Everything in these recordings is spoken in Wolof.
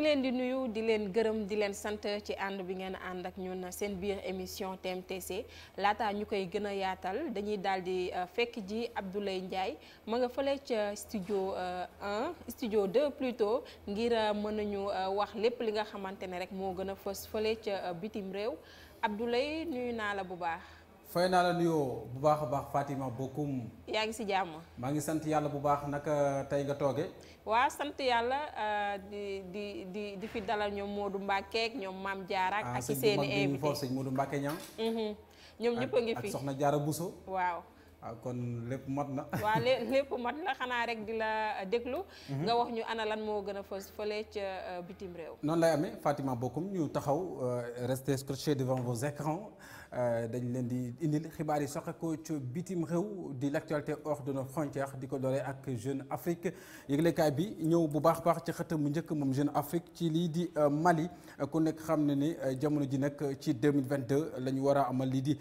leen di nuyu di leen gërëm di leen sant ci ànd bi ngeen ànd ak ñun seen biir émission TMTC laata ñu koy gën a yaatal dañuy daal di fekk ji Abdoulaye Ndiaye ma nga fële ca studio 1 studio 2 plutôt ngir mën nañu wax lépp li nga xamante ne rek moo gën a fës fële ca bitim réew Abdoulaye nuyu naa la bu baax. fay naa la nuyoo bu baax a baax Fatima Bokoum. yaa ngi si jàmm. maa ngi sant yàlla bu baax naka tey nga tooge. waa sant yàlla di fi dalal ñoom Modou Mbacke ak ñoom Mame Diarra ak ci seeni invité sëñ Modou Mbacke ñam ñoom ñëpp a ngi fi ak soxna Diarra Bousso. waaw kon lépp mat na. waaw lépp mat na xanaa rek di la déglu. nga wax ñu ana lan moo gën a fës fële ca bitim réew. noonu lay amee Fatima Bokoum ñu taxaw restez scotchés devant vos écrans dañ leen di indil xibaar yi soxe ko ci bitim réew di l'actualité hors de nos frontières di ko dooree ak Jeune Afrique yëglekaay bi ñëw bu baax baax ci xëtam mu njëkk moom Jeune Afrique ci lii di Mali ku nekk xam ne ni jamono ji nag ci 2022 la ñu war a amal lii di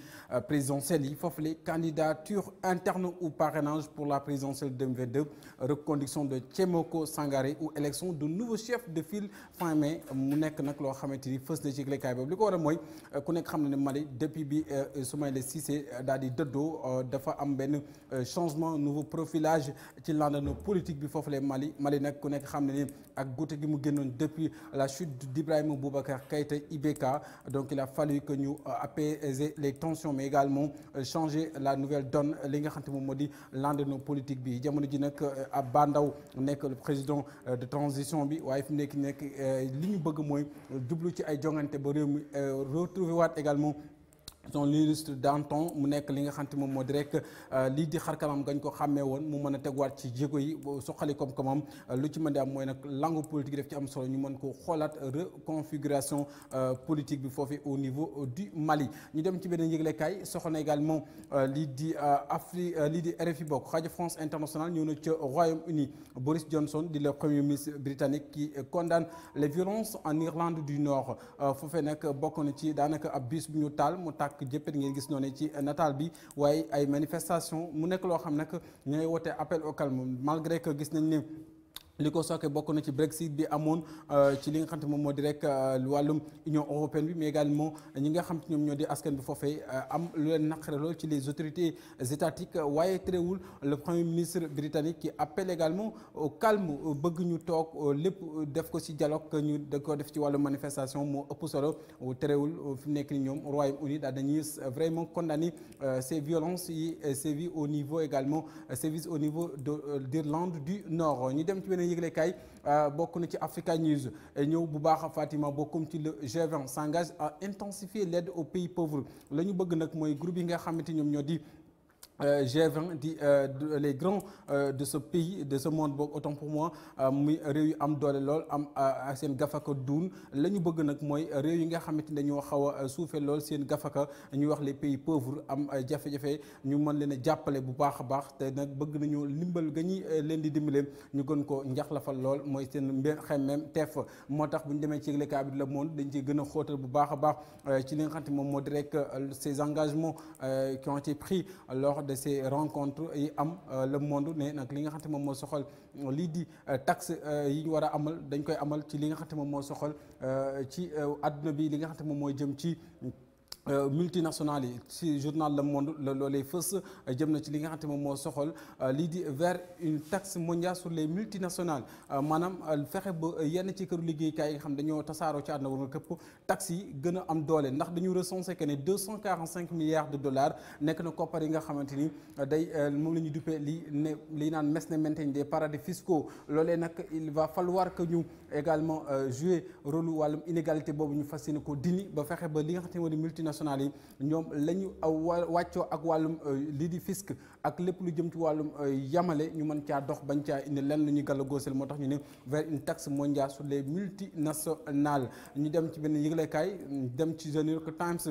présidentielle yi foofu les candidatures interne ou parrainage pour la présidentielle 2022 reconduction de Thiemoko Sangaré ou élection de nouveau chef de file fin mai mu nekk nag loo xamante ni fës na ci yëglekaay boobu li ko war a mooy ku nekk xam ne ne Mali depuis bi Soumaïla Cissé daal di dëddoo dafa am benn changement nouveau profilage ci landerneau politique bi foofu le Mali nag ku nekk xam ne ni ak guute gi mu génnoon depuis la chute d'Ibrahima Boubacar Keïta IBK donc il a fallu que ñu apaiser les tensions mais également changer la nouvelle donne li nga xam te moom moo di landerneau politique bi jamono ji nag Abba Ndaw nekk le président de transition bi waaye fi mu nekk li ñu bëgg mooy jublu ci ay jongante ba réew mi retrouver waat également son illustre d'antan mu nekk li nga xam te moom moo di rek lii di xarkanam gañ ko xàmmee woon mu mën a tegwaat ci jéego yi soxali koom-koomam lu ci mën di am mooy nag langue politique def ci am solo ñu mën ko xoolaat reconfiguration politique bi foofu au niveau du Mali ñu dem ci beneen yëglekaay soxna également lii di lii di RFI bokk rajo France Internationale ñëw na ca Royaume-Uni Boris Johnson di le premier ministre britannique qui condamne les violences en Irlande du Nord foofee nag bokk na ci daanaka ab bus bu ñu taal mu tàkk jëppët ngeen gis noonu ci nataal bi waaye ay manifestation mu nekk loo xam nag ñooy woote appel au calme malgré que gis nañ ne li ko sooke bokk na ci Brexit bi amoon ci li nga xam te moom moo di rek wàllum Union européenne bi mais également ñi nga xam te ñoom ñoo di askan bi foofee am lu leen naqare lool ci les autorités étatiques waaye terewul le premier ministre britannique qui appelle également au calme bëgg ñu toog lépp def ko ci dialogue ñu da ko def ci wàllu manifestation moo ëpp solo terewul fi mu nekk ni ñoom Royaume-Uni daal dañuy vraiment condamner ces violences yi sévies au niveau également sévices au niveau d'Irlande du Nord ñu dem ci beneen yëglekaay bokk na ci Africa News ñëw bu baax Fatima bokkum ci le G20 s'engage à intensifier l'aide aux pays pauvres la ñu bëgg nag mooy groupe yi nga xamante ñoom ñoo di G20 di les grands de ce pays de ce monde boog autant pour moi muy réew yu am doole lool am ak seen gafaka duun la ñu bëgg nag mooy réew yi nga xamante ne dañoo xaw a suufee lool seen gafaka ñuy wax les pays pauvres am jafe-jafe ñu mën leen a jàppale bu baax a baax te nag bëgg nañu ndimbal ga ñuy leen di dimbale ñu gën ko njaxlafal lool mooy seen mbir xemmem teef moo tax bu ñu demee ci yëglekaay bi Le Monde dañ ciy gën a xóotal bu baax a baax ci li nga xamante moom moo di rek ces engagements qui ont été pris lors de ces rencontres yi am Le Monde ne nag li nga xamante moom moo soxal lii di taxe yi ñu war a amal dañ koy amal ci li nga xamante moom moo soxal ci àdduna bi li nga xamante moom mooy jëm ci multinationales yi ci journal Le Monde la loolee fës jëm na ci li nga xamante moom moo soxal lii di vers une taxe mondiale sur les multinationales maanaam fexe ba yenn ci këru liggéeykaay yi nga xam dañoo tasaaroo ci àdduna war nga këpp taxes yi gën a am doole ndax dañu recensé que ne 245 milliards de dollars nekk na koppar yi nga xamante ni day moom la ñu duppee li naan mes ne maintain des paradis fiscaux loolee nag il va falloir que ñu également jouer rôle wàllum inégalité boobu ñu fas yéene ko dini ba fexe ba li nga xamante moo di multinationales yi ñoom la ñu wàccoo ak wàllum lii di fisc ak lépp lu jëm ci wàllum yamale ñu mën caa dox bañ caa indi lenn lu ñuy gàll góosel moo tax ñu ne vers une taxe mondiale sur les multinationales ñu dem ci benn yëglekaay dem ci The New York Times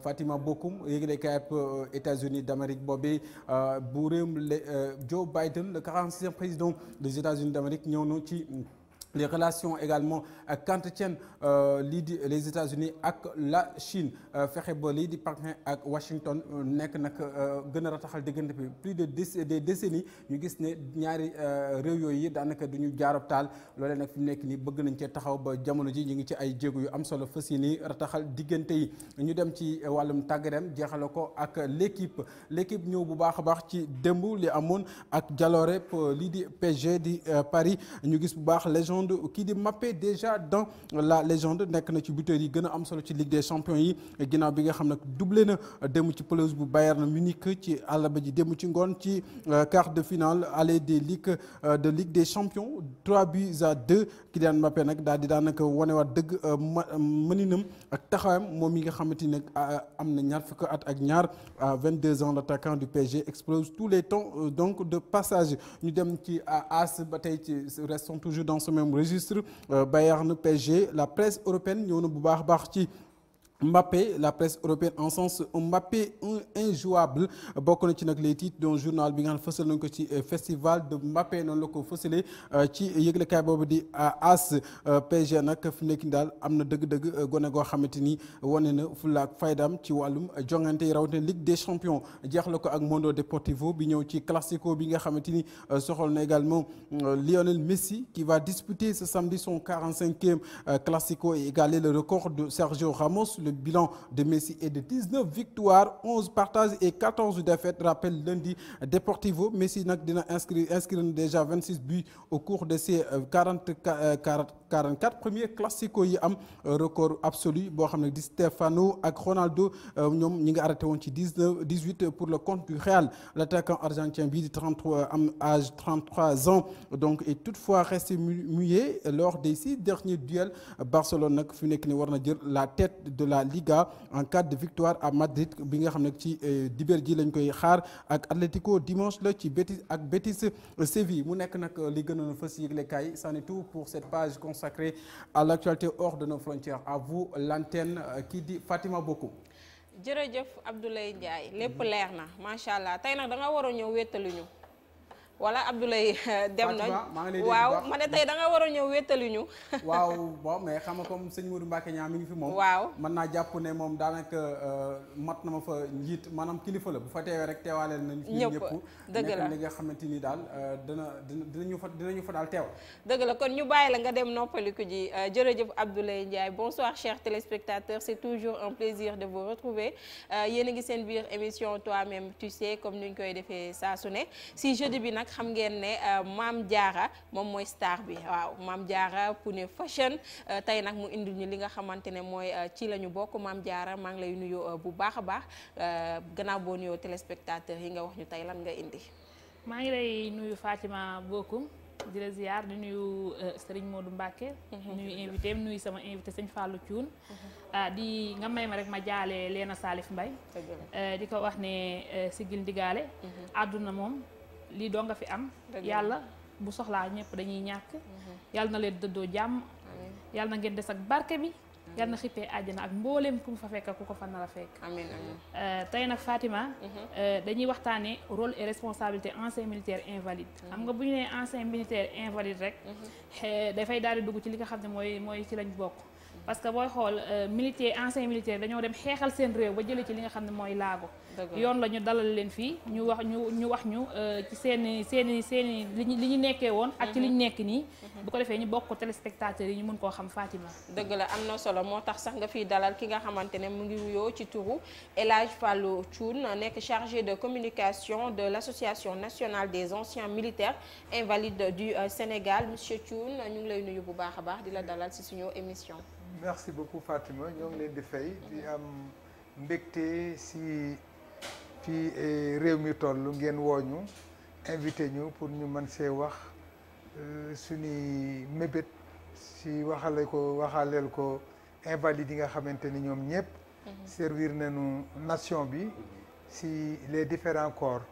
Fatima Bokoum yëglekaay ab États-Unis d'Amérique boobee bu réewum Joe Biden le 46e président des États-Unis d'Amérique ñëw na ci les relations également qu'entretiennent lii di les États-Unis ak la Chine fexe ba lii di Pékin ak Washington nekk nag gën a rataxal diggante bi plus de des décennies ñu gis ne ñaari réew yooyu daanaka du ñu jaarab taal loolee nag fi mu nekk nii bëgg nañ cee taxaw ba jamono ji ñu ngi ci ay jéego yu am solo fas yéene rataxal diggante yi. ñu dem ci wàllum tàggatam jeexale ko ak l'équipe ñëw bu baax a baax ci démb li amoon ak jaloore lii di PSG di Paris ñu gis bu baax légende kii di Mbappé déjà dans la légende nekk na ci buteur yi gën a am solo ci Ligue des champions yi ginnaaw bi nga xam ne doublé na démb ci pelouse bu Bayern Munich ci àllarba ji démb ci ngoon ci quart de finale aller des Ligue des champions 3-2 Kylian Mbappé nag daal di daanaka wanewaat dëgg mëninam ak taxawaayam moom mi nga xamante ni am na ñaar fukki at ak ñaar à 22 ans l'attaquant du PSG explose tous les temps donc de passage ñu dem ci AS ba tey ci restons toujours dans ce même registre Bayern PSG la presse européenne ñëw na bu baax a baax ci Mbappé la presse européenne en sens Mbappé injouable bokk na ci nag les titres d'un journal bi nga xam ne fësal nañ ko ci festival de Mbappé noonu la ko fësalee ci yëglekaay boobu di AS PSG nag fi nekk daal am na dëgg-dëgg gone goo xamante ni wane na fulla ak faydam ci wàllum jongante yi rawatina Ligue des champions jeexle ko ak Mundo Deportivo bi ñëw ci classico bi nga xamante ni soxal na également Lionel Messi qui va disputer ce samedi son 45e classico et égaler le record de Sergio Ramos. Le bilan de Messi est de 19 victoires, 11 partages et 14 défaites. Rappelle lundi Deportivo. Messi nag dina inscrire déjà 26 buts au cours de ses 44 premiers classicos yi am record absolu boo xam ne di Stefano ak Ronaldo ñoom ñi ngi arrêté woon ci 18 pour le compte du Real. L'attaquant argentin bii di 33 am âge 33 ans donc est toutefois resté muet lors des 6 derniers duels. Barcelone nag fi nekk ni war na jël la tête de la Liga en cas de victoire à Madrid bi nga xam ne ci dibeer ji lañ koy xaar ak Atlético dimanche la ci Betis Séville mu nekk nag li gënoon a fës yëglekaay c'en est tout pour cette page consacrée à l'actualité hors de nos frontières. À vous l'antenne kii di Fatima Bokoum. jërëjëf Abdoulaye Ndiaye lépp leer na macha allah tey nag da nga war a ñëw wéttaluñu wala Abdoulaye dem nañ waaw ma ne tey da nga war a ñëw wéttali ñu waaw bon mais xam nga comme sëñ Modou Mbacké ñaa mi ngi fi moom waaw mën naa jàpp ne moom daanaka mat na ma fa njiit maanaam kilifa la bu fa teewee rek teewaaleel nañ ñëpp dëgg la li nga xamante ni daal dinañu fa daal teew dëgg la kon ñu bàyyi la nga dem noppaliku ji jërëjëf Abdoulaye Ndiaye bonsoir chers téléspectateurs c'est toujours un plaisir de vous retrouver yéen a ngi seen biir émission toi-même tu sais comme ni ñu koy defee saa su ne si jeudi bi nag xam ngeen ne Mame Diarra moom mooy star bi waaw Mame Diarra Pune Fashion tey nag mu indi ñu li nga xamante ne mooy ci la ñu bokk Mame Diarra maa ngi lay nuyu bu baax a baax gannaaw boo nuyoo téléspectateurs yi nga wax ñu tey lan nga indi. maa ngi lay nuyu Fatima Bokoum di la ziar di nuyu Serigne Modou Mbacké. nuyu invité nuyu sama invité sëñ Fallou Thioune. di nga may ma rek ma jaale Léna Salif Mbaye di ko wax ne sigil ndigaale. àdduna moom. lii doo nga fi am yàlla bu soxlaa ñëpp dañuy ñàkk yàlla na leen dëddoo jàmm yàlla na ngeen des ak barke bi yàlla na xippee àjjana ak mbooleem ku mu fa fekk ku ko fa nar a fekk amiin amiin tey nag Fatima dañuy waxtaane rôle et responsabilité ancien militaire invalide xam nga bu ñu nee ancien militaire invalide rek dafay daal di dugg ci li nga xam ne mooy ci lañ bokk parce que booy xool militaire ancien militaire dañoo dem xeexal seen réew ba jëlee ci li nga xam ne mooy laago yoon la ñu dalal leen fii ñu wax ñu ci seeni li ñu nekkee woon ak ci li ñu nekk nii bu ko defee ñu bokk ko téléspectateurs yi ñu mën koo xam Fatima dëgg la am na solo moo tax sax nga fiy dalal ki nga xamante ne mu ngi wuyoo ci turu El Hadj Fallou Thioune nekk chargé de communication de l'association nationale des anciens militaires invalides du Sénégal monsieur Thioune ñu ngi lay nuyu bu baax a baax di la dalal ci suñu émission. Merci beaucoup Fatima ñoo ngi leen di fay di am mbégte si fii réew mi toll ngeen wooñu invité ñu pour ñu mën see wax suñuy mébét si waxaleel ko invalide yi nga xamante ni ñoom ñëpp servir nañu nation bi si les différents corps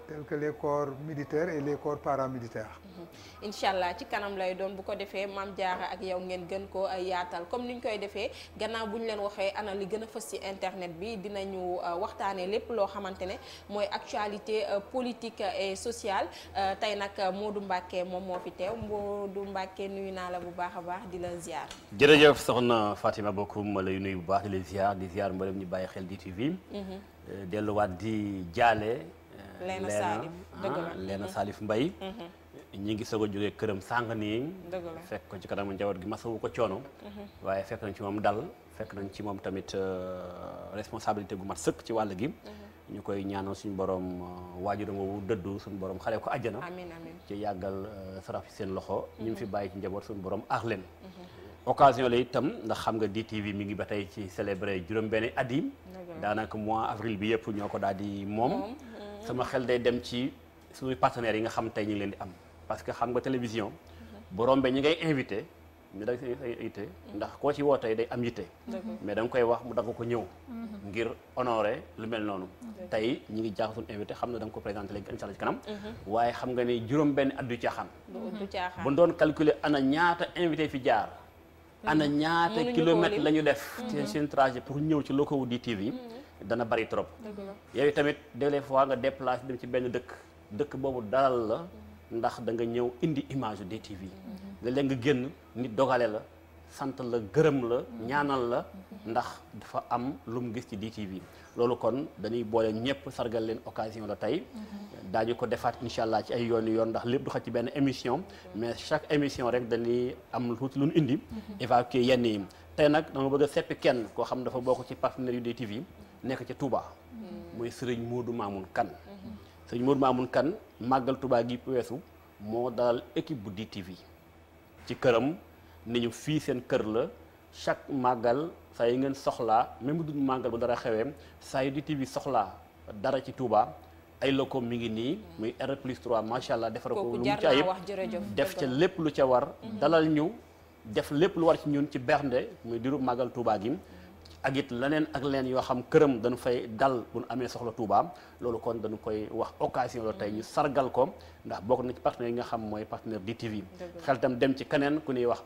tels que les corps militaires et les corps paramilitaires. incha allah ci kanam lay doon bu ko defee Mame Diarra ak yow ngeen gën ko yaatal comme ni ñu koy defee gannaaw bu ñu leen waxee ana li gën a fës ci internet bi dinañu waxtaanee lépp loo xamante ne mooy actualité politique et sociale tey nag Modou Mbacké moom moo fi teew Modou Mbacké nuyu naa la bu baax a baax di la ziar. jërëjëf soxna Fatima Bokoum ma lay nuyu bu baax di la ziar mboolem ñu bàyyi xel DTV. delluwaat di jaale. Leena Salif Mbaye ñi ngi soog a jógee këram sàng nii fekk ko ci kanamu njaboot gi masawu ko coono waaye fekk nañ ci moom dal fekk nañ ci moom tamit responsabilité gu mat sëkk ci wàll gi ñu koy ñaanal suñu borom waajuram woowu dëddu suñu borom xale ko àjjana amiin amiin ci yàggal saraf ci seen loxo ñu ngi fi bàyyi ci njaboot suñu borom aar leen occasion la itam ndax xam nga DTV mi ngi ba tey ci célébrer juróom-benni at yi daanaka mois avril bi yëpp ñoo ko daal di moom sama xel day dem ci suñuy partenaires yi nga xam tey ñu ngi leen di am parce que xam nga télévision bu rombee ñi ngay invité ñu da invité ndax koo ci woo tey day am yitte mais da nga koy wax mu dagg ko ñëw ngir honorer lu mel noonu tey ñi ngi jaax suñu invité xam na da nga ko présenté léegi incha allah ci kanam waaye xam nga ni juróom-benn at du caaxaan bu doon calculer ana ñaata invité fi jaar ana ñaata kilomètres la ñu def seen trajet pour ñëw ci locaux wu DTV dana bari trop yow tamit des fois nga déplacé dem ci benn dëkk boobu dalal la ndax da nga ñëw indi image yu DTV léeg-léeg nga génn nit dogale la sant la gërëm la ñaanal la ndax dafa am lu mu gis ci DTV loolu kon dañuy boole ñëpp sargal leen occasion la tey daañu ko defaat incha allah ci ay yoon ndax lépp du xaj ci benn émission mais chaque émission rek dañuy am tuuti lu ñu indi évacuer yenn yi tey nag dama bëgg a seppi kenn koo xam dafa bokk ci partenaires yu DTV nekk ca Touba muy Serigne Modou Mamoun Kane Serigne Modou Mamoun Kane màggal Touba gi weesu moo dalal équipe bu DTV ci këram ni ñu fii seen kër la chaque màggal saa yi ngeen soxlaa même bu dul màggal bu dara xewee saa yu DTV soxlaa dara ci Touba ay locaux mi ngi nii muy R+3 macha allah defar ko lu mu ci ayib def ca lépp lu ca war dalal ñu def lépp lu war ci ñun ci bernde muy diru màggal Touba gi ak it leneen ak leen yoo xam këram dañu fay dal bu nu amee soxla Touba loolu kon dañu koy wax occasion la tey ñu sargal ko ndax bokk na ci partenaire yi nga xam mooy partenaire DTV xel tam dem ci keneen ku ñuy wax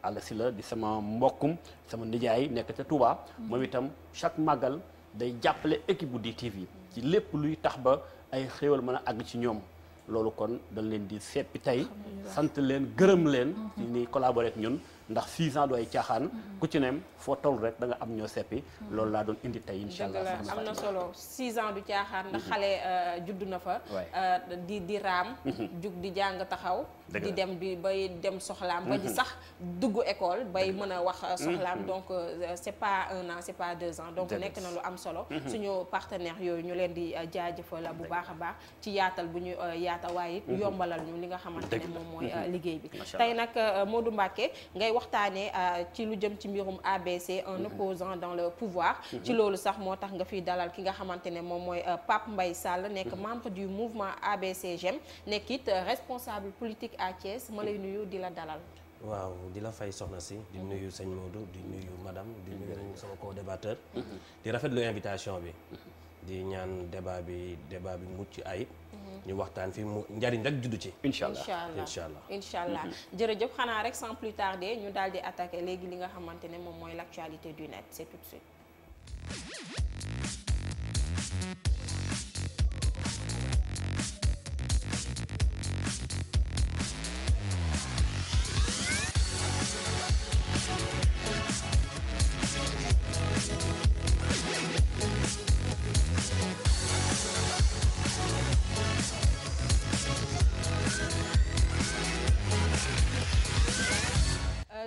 Alla Sylla di sama mbokkum sama nijaay nekk ca Touba moom itam chaque màggal day jàppale équipe bu DTV ci lépp luy tax ba ay xéewal mën a àgg ci ñoom loolu kon dañ leen di seppi tey sant leen gërëm leen ci ni collaboré ak ñun ndax 6 ans du ay caaxaan ku ci nem foo toll rek da nga am ñoo seppi loolu laa doon indi tey incha allah am na solo 6 ans du caaxaan ndax xale judd na fa di raam jug di jàng taxaw di dem bi bay dem soxlaam ba ji sax dugg école bay mën a wax soxlaam donc c'est pas 1 an c'est pas 2 ans donc nekk na lu am solo suñu partenaires yooyu ñu leen di jaajëfal bu baax a baax ci yaatal bu ñu yaata waaye it yombalal ñu li nga xamante ne moom mooy liggéey bi tey nag Modou Mbacké ngay waxtaanee ci lu jëm ci mbirum ABC un opposant dans le pouvoir ci loolu sax moo tax nga fiy dalal ki nga xamante ne moom mooy Pape Mbaye Sall nekk membre du mouvement ABC JEM nekk it responsable politique à Thiès ma lay nuyu di la dalal waaw di la fay soxna si di nuyu sëñ Modou di nuyu madame di nuyu sama co-débatteur di rafetlu invitation bi di ñaan débat bi mucc ayib ñu waxtaan fi mu njariñ rek juddu ci incha allah jërëjëf xanaa rek sans plus tarder ñu daal di attaquer léegi li nga xamante ne moom mooy l'actualité du net c'est tout de suite.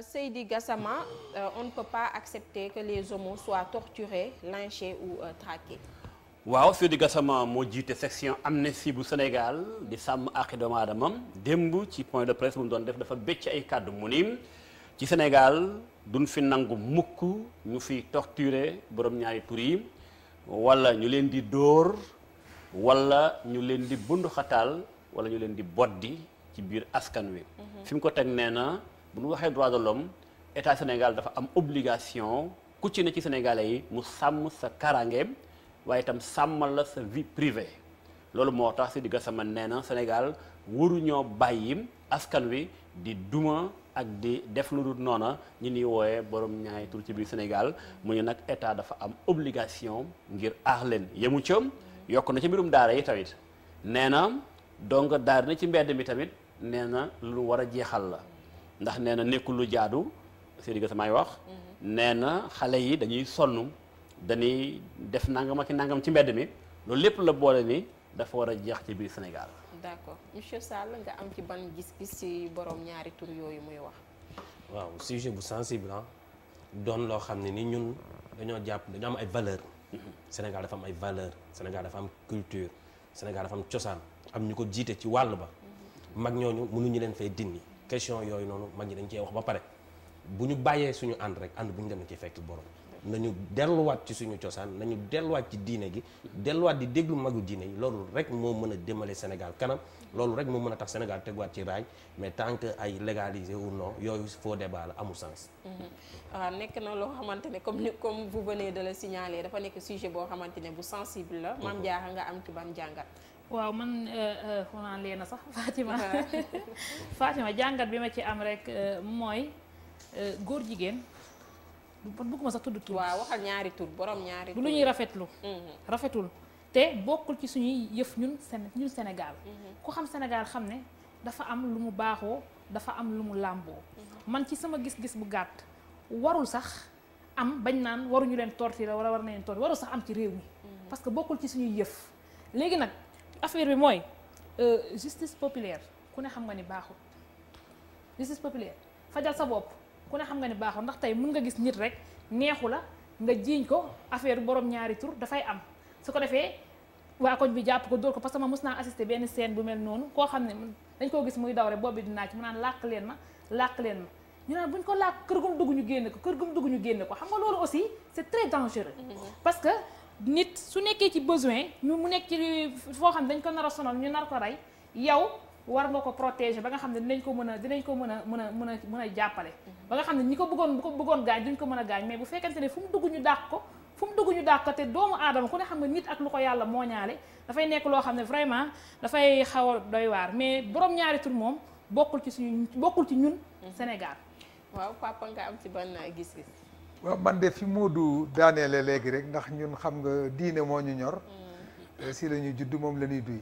Seydi Gassama, on ne peut pas accepter que les homos soient torturés, lynchés ou traqués. waaw Seydi Gassama moo jiite section Amnesty bu Sénégal di sàmm àqi doomu aadama démb ci point de presse bu mu doon def dafa bécc ay kàddu mu ni ci Sénégal duñ fi nangu mukk ñu fi torturer borom ñaari tur yi wala ñu leen di dóor wala ñu leen di bunduxataal wala ñu leen di boddi ci biir askan wi. fi mu ko teg nee na bu ñu waxee droit de l'homme état Sénégal dafa am obligation ku ci ne ci sénégalais yi mu sàmm sa karange waaye itam sàmmal la sa vie privée loolu moo tax Seydi Gassama nee na Sénégal waruñoo bàyyi askan wi di duma ak di def lu dul noona ñi ñuy wooyee borom ñaari tur ci biir Sénégal mu ñu nag état dafa am obligation ngir aar leen yemu ca yokk na ci mbirum daara yi tamit nee na donc daara na ci mbedd mi tamit nee na lu war a jeexal la ndax nee na nekkul lu jaadu Seydi Gassama wax nee na xale yi dañuy sonn dañuy def nangam ak nangam ci mbedd mi loolu lépp la boole ni dafa war a jeex ci biir Sénégal. d'accord monsieur Sall nga am ci ban gis-gis ci borom ñaari tur yooyu muy wax. waaw sujet bu sensible doon loo xam ne ni ñun dañoo jàpp dañoo am ay valeur Sénégal dafa am ay valeur Sénégal dafa am culture Sénégal dafa am cosaan am ñu ko jiite ci wàll ba mag ñooñu mënuñu leen fay dindi question yooyu noonu mag ñi dañ cee wax ba pare bu ñu bàyyee suñu ànd rek ànd bu ñu demee ci fekk borom nañu delluwaat ci suñu cosaan nañu delluwaat ci diine gi delluwaat di déglu magu diine yi loolu rek moo mën a demale Sénégal kanam loolu rek moo mën a tax Sénégal teguwaat ci raay mais tant que ay légalisé ou non yooyu faux débat la amul sens. waaw nekk na loo xamante ne comme vous venez de le signaler dafa nekk sujet boo xamante ne bu sensible la. Mame Diarra nga am ci ban jàngat. waaw man xanaa leena sax Fatima jàngat bi ma ci am rek mooy góor jigéen. bëgguma sax tudd tur. waaw waxal ñaari tur borom ñaari tur. du lu ñuy rafetlu. rafetul te bokkul ci suñuy yëf ñun Sénégal. ku xam Sénégal xam ne dafa am lu mu baaxoo dafa am lu mu làmboo. man ci sama gis-gis bu gàtt warul sax am bañ naan waruñu leen torturer wala war na leen torturer warul sax am ci réew mi. parce que bokkul ci suñuy yëf. léegi nag affaire bi mooy justice populaire ku ne xam nga ni baaxul justice populaire fajal sa bopp. ku ne xam nga ni baaxul ndax tey mën nga gis nit rek neexu la nga jiiñ ko affaire borom ñaari tur dafay am su ko defee waa koñ bi jàpp ko dóor ko parce que ma mës naa assister benn scène bu mel noonu koo xam ne dañ koo gis muy daw rek boobu dinaa ci mu naan làq leen ma ñu naan buñ ko làq kër gum dugg ñu génne ko xam nga loolu aussi c'est très dangereux parce que nit su nekkee ci besoin mu nekk ci foo xam ne dañ ko nar a sonal ñu nar ko rey yow war nga ko protéger ba nga xam ne dinañ ko mën a jàppale ba nga xam ne ñi ko bëggoon gaañ duñ ko mën a gaañ mais bu fekkente ne fu mu dugg ñu dàq ko te doomu aadama ku ne xam nga nit ak lu ko yàlla mooñaale dafay nekk loo xam ne vraiment dafay xaw a doy waar mais borom ñaari tur moom bokkul ci ñun Sénégal. waaw papa nga am ci ban gis-gis. waaw man de fi Modou daaneele léegi rek ndax ñun xam nga diine moo ñu ñor si la ñuy judd moom la ñuy duy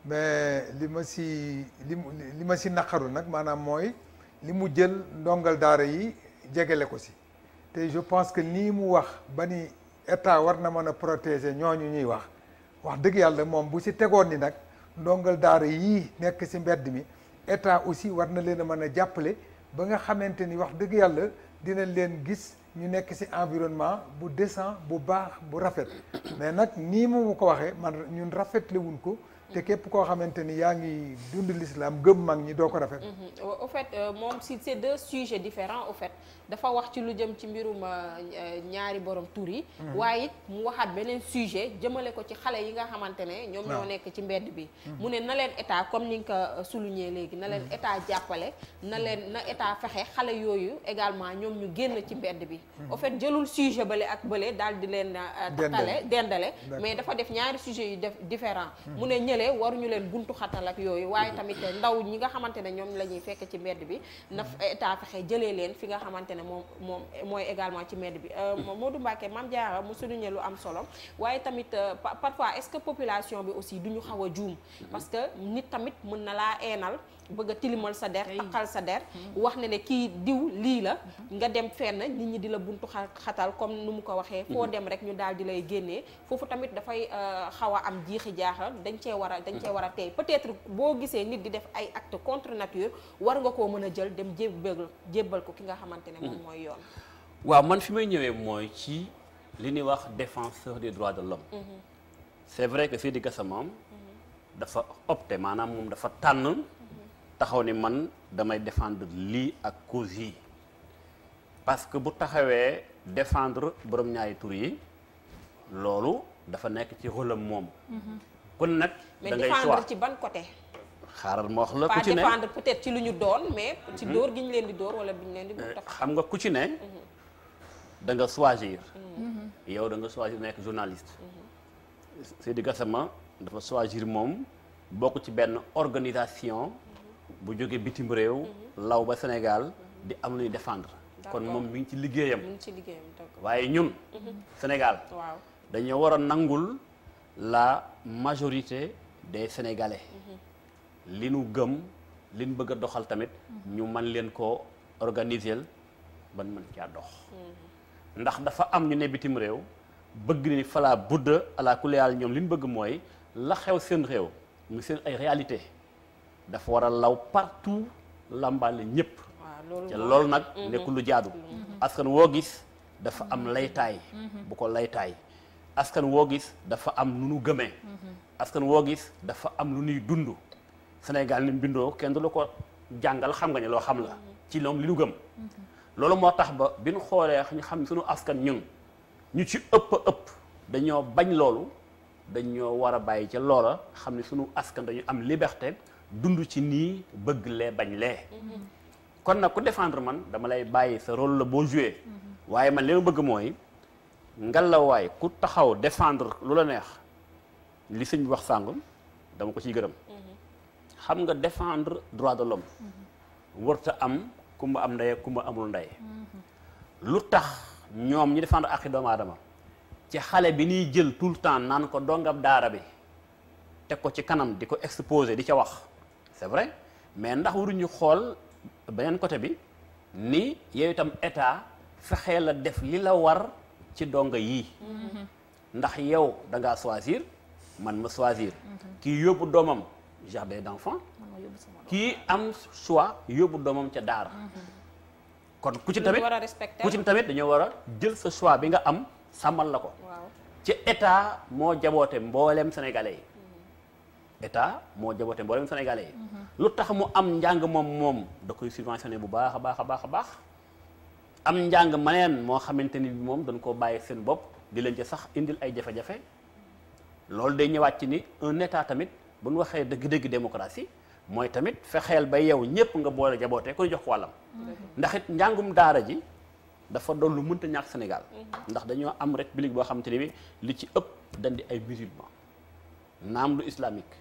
mais li ma si naqaru nag maanaam mooy li mu jël ndongal daara yi jegele ko si te je pense que nii mu wax ba ni état war na mën a protéger ñooñu ñuy wax dëgg yàlla moom bu si tegoon ni nag ndongal daara yii nekk si mbedd mi état aussi war na leen a mën a jàppale ba nga xamante ni wax dëgg yàlla dinañ leen gis ñu nekk si environnement bu décent bu baax bu rafet mais nag nii mu ko waxee man ñun rafetle wuñ ko te képp koo xamante ni yaa ngi dund l'islam gëm mag ñi doo ko rafet. au fait moom si c'est deux sujets différents au fait dafa wax ci lu jëm ci mbirum ñaari borom tur yi. waaye it mu waxaat beneen sujet jëmale ko ci xale yi nga xamante ne. ñoom ñoo nekk ci mbedd bi. mu ne na leen état comme ni nga ko souligné léegi na leen état jàppale na état fexe xale yooyu également ñoom ñu génn ci mbedd bi. au fait jëlul sujet bële ak bële daal di leen. dendale mais dafa def ñaari sujets yu différents mu ne ñële waruñu leen buntu xatal ak yooyu waaye tamit ndaw ñi nga xamante ne ñoom la ñuy fekk ci mbedd bi na état fexe jëlee leen fi nga xamante ne moom mooy également ci mbedd bi Modou Mbacké Mame Diarra mu souligné lu am solo waaye tamit parfois est-ce que population bi aussi duñu xaw a juum parce que nit tamit mën na laa eenal bëgg a tilimal sa der taxal sa der wax ne kii diw lii la nga dem fenn nit ñi di la buntu xatal comme nu mu ko waxee foo dem rek ñu daal di lay génnee foofu tamit dafay xaw a am jiixi jaaxal dañ cee war a tey peut-être boo gisee nit di def ay acte contre nature war nga koo mën a jël dem jébbal ko ki nga xamante ne moom mooy yoon waaw man fi may ñëwee mooy ci li ñuy wax défenseur des droits de l'homme c'est vrai que Seydi Gassama dafa opté maanaam moom dafa tànn taxaw ni man damay défendre lii ak cause yi parce que bu taxawee défendre borom ñaari tur yi loolu dafa nekk ci rôle am moom kon nag da ngay défendre ci ban côté xaaral ma wax la ku ci ne pas défendre peut-être ci lu ñu doon mais ci dóor gi ñu leen di dóor wala bi ñu leen di xam nga ku ci ne da nga choisir yow da nga choisir nekk journaliste Seydi Gassama dafa choisir moom bokk ci benn organisation bu jógee bitim réew law ba Sénégal di am lu ñuy défendre kon moom mi ngi ci liggéeyam waaye ñun Sénégal waaw dañoo war a nangul la majorité des Sénégalais li nu gëm li nu bëgg a doxal tamit ñu mën leen koo organiser ban mën caa dox ndax dafa am ñu ne bitim réew bëgg ni fala budda ala kuléal ñoom li ñu bëgg mooy la xew seen réew mu seen ay réalité dafa war a law partout lambale ñëpp te loolu nag nekkul lu jaadu askan woo gis dafa am laytaay bu ko laytaay askan woo gis dafa am nu nu gëmee askan woo gis dafa am lu nuy dund Sénégal ni bindoo kenn du la ko jàngal xam nga ne loo xam la ci ñoom li nu gëm loolu moo tax ba bi nu xoolee ñu xam ne suñu askan ñun ñu ci ëpp dañoo bañ loolu dañoo war a bàyyi ca loola xam ne suñu askan dañu am liberté dund ci nii bëgg lee bañ lee kon nag ku défendre man dama lay bàyyi sa rôle la boo joué waaye man li ma bëgg mooy ngalawaay ku taxaw défendre lu la neex li sëñ bi wax sàngum dama ko ciy gërëm xam nga défendre droit de l'homme warta am kumba am ndey kumba amul ndey lu tax ñoom ñi défendre ak doomu aadama ci xale bi ñuy jël tout le temps naan ko dongab daara bi teg ko ci kanam di ko exposer di ca wax c'est vrai mais ndax waruñu xool beneen côté bi ni yow itam état fexee la def li la war ci donga yii ndax yow da ngaa choisir man ma choisir kii yóbbu doomam jardin d'enfants kii am choix yóbbu doomam ca daara kon ku ci tamit dañoo war a jël sa choix bi nga am sàmmal la ko ci état moo jaboote mboolem sénégalais yi état moo jaboote mboolem sénégalais yi lu tax mu am njàng moom da koy subventionné bu baax a baax a baax a baax am njàng maneen moo xamante ni moom dañ koo bàyyi seen bopp di leen ci sax indil ay jafe-jafe loolu day ñëwaat ci ni un état tamit bu ñu waxee dëgg-dëgg démocratie mooy tamit fexeel ba yow ñëpp nga boole jaboote ko jox ko wàllam ndax it njàngum daara ji dafa doon lu mënta ñàkk Sénégal ndax dañoo am république boo xamante ni bi li ci ëpp dañ di ay musulman naam lu islamique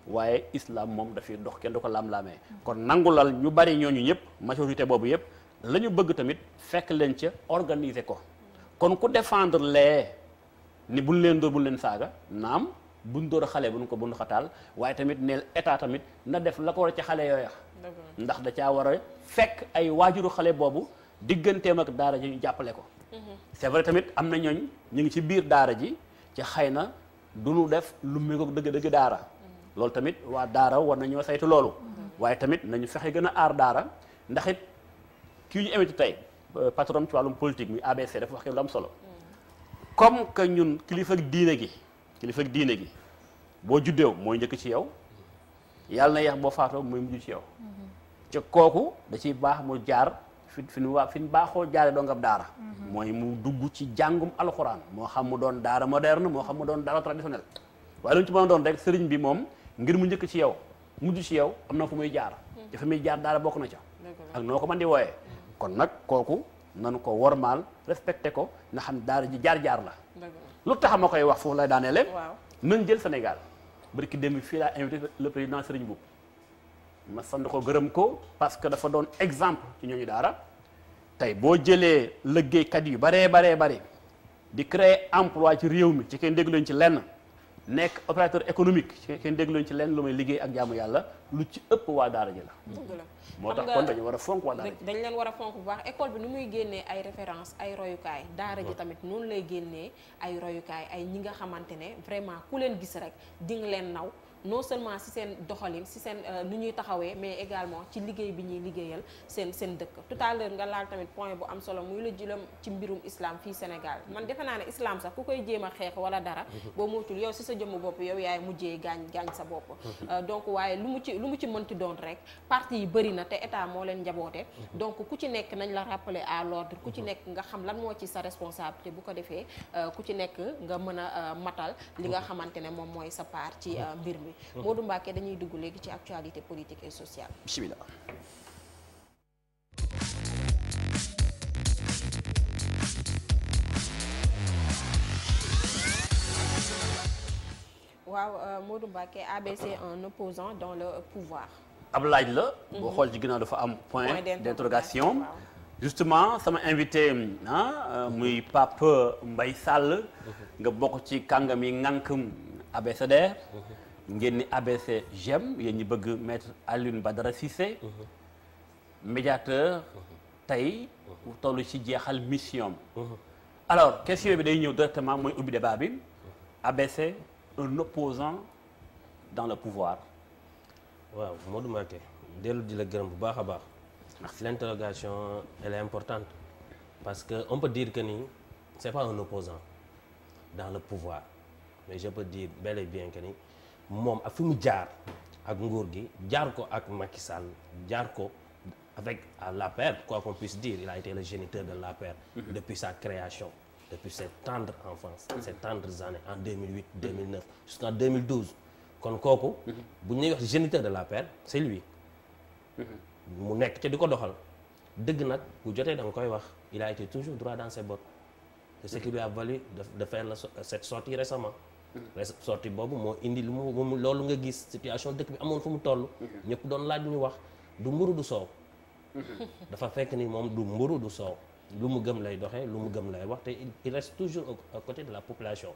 waaye islam moom dafay dox kenn du ko laam-laamee kon nangulal ñu bari ñooñu ñëpp majorité boobu yëpp la ñu bëgg tamit fekk leen ca organiser ko kon ku défendre lee ni buñ leen dóor buñ leen saaga naam buñ dóor a xale buñ ko bund xataal waaye tamit neel état tamit na def la ko war a ca xale yooya ndax da caa war a fekk ay waajuru xale boobu digganteem ak daara ji ñu jàppale ko c'est vrai tamit am na ñooñ ñu ngi ci biir daara ji ci xëy na du ñu def lu méngoog dëgg-dëgg daara loolu tamit waa daara war nañoo saytu loolu waaye tamit nañu fexe gën a aar daara ndax it kii ñu invité tey patron ci wàllum politique mi ABC dafa wax lu am solo comme que ñun kilifa diine gi boo juddeew mooy njëkk ci yow yàlla na yeex boo faatoo mooy mujj ci yow ci kooku da ciy baax mu jaar fi ñu baaxoo jaare dongab daara mooy mu dugg ci jàngum alxuraan moo xam mu doon daara moderne moo xam mu doon daara traditionnel waaye lu ñu ci mën a doon rek sëriñ bi moom ngir mu njëkk ci yow mujj ci yow am na fu muy jaar te fu muy jaar daara bokk na ca ak noo ko mën di wooyee kon nag kooku nanu ko wormaal respecté ko nga xam daara ji jaar-jaar la lu tax ma koy wax foofu lay daanee lépp nañ jël Sénégal barki démb fii laa invité le président Serigne Mboup ma sant ko gërëm ko parce que dafa doon exemple ci ñooñu daara tey boo jëlee liggéeykat yu baree di créer emploi ci réew mi ci kenn dégg leen ci lenn nekk opérateur économique ci kenn dégg leen ci lenn lu may liggéey ak jaamu yàlla lu ci ëpp waa daara ji la moo tax kon dañu war a fonk waa daara ji dañ leen war a fonk bu baax école bi nu muy génnee ay référence ay royukaay daara ji tamit noonu lay génnee ay royukaay ay ñi nga xamante ne vraiment ku leen gis rek di nga leen naw non seulement ci seen doxalin ci seen nu ñuy taxawee mais également ci liggéey bi ñuy liggéeyal seen dëkk tout à l'heure nga laal tamit point bu am solo muy la jëlam ci mbirum islam fii Sénégal man defe naa ne islam sax ku koy jéem a xeex wala dara boo moytul yow ci sa jëmm bopp yow yaay mujjee gaañ sa bopp donc waaye lu mu ci mënti doon rek parti yi bëri na te état moo leen njaboote donc ku ci nekk nañ la rappeler à l'ordre ku ci nekk nga xam lan moo ci sa responsabilité bu ko defee ku ci nekk nga mën a matal li nga xamante ne moom mooy sa part ci mbir mi Modou Mbacké dañuy dugg léegi ci actualité politique et sociale. bismillah. waaw Modou Mbacké ABC un opposant dans le pouvoir. ab laaj la. boo xool ci ginnaaw dafa am point d'interrogation. justement sama invité muy Pape Mbaye Sall. nga bokk ci kàngam yi ŋànk ABCDR. ngeen ni ABC j'aime yéen ñi bëgg maître Alioune Badara Cissé. médiateur tey toll ci jeexal mission. alors question bi day ñëw directement mooy ubbi débat bi ABC un opposant dans le pouvoir. waaw Modou Mbacké dellu di la gërëm bu baax a baax. l'interrogation elle est importante parce que on peut dire que ni c'est pas un opposant dans le pouvoir mais je peux dire bel et bien que ni moom ak fi mu jaar ak nguur gi jaar ko ak Macky Sall jaar ko avec l'APR quoi qu'on puisse dire il a été le géniteur de l'APR depuis sa création depuis cette tendre enfance ces tendres années en 2008 2009 jusqu'en 2012 kon kooku bu ñuy wax géniteur de l'APR c'est lui mu nekk te di ko doxal dëgg nag bu jotee da nga koy wax il a été toujours droit dans ses bottes c'est ce qui lui a valu de faire cette sortie récemment sortie boobu moo indi lu mu loolu nga gis situation dëkk bi amoon fu mu toll ñëpp doon laaj ñu wax du mburu du soow dafa fekk ni moom du mburu du soow lu mu gëm lay doxee lu mu gëm lay wax te il reste toujours à côté de la population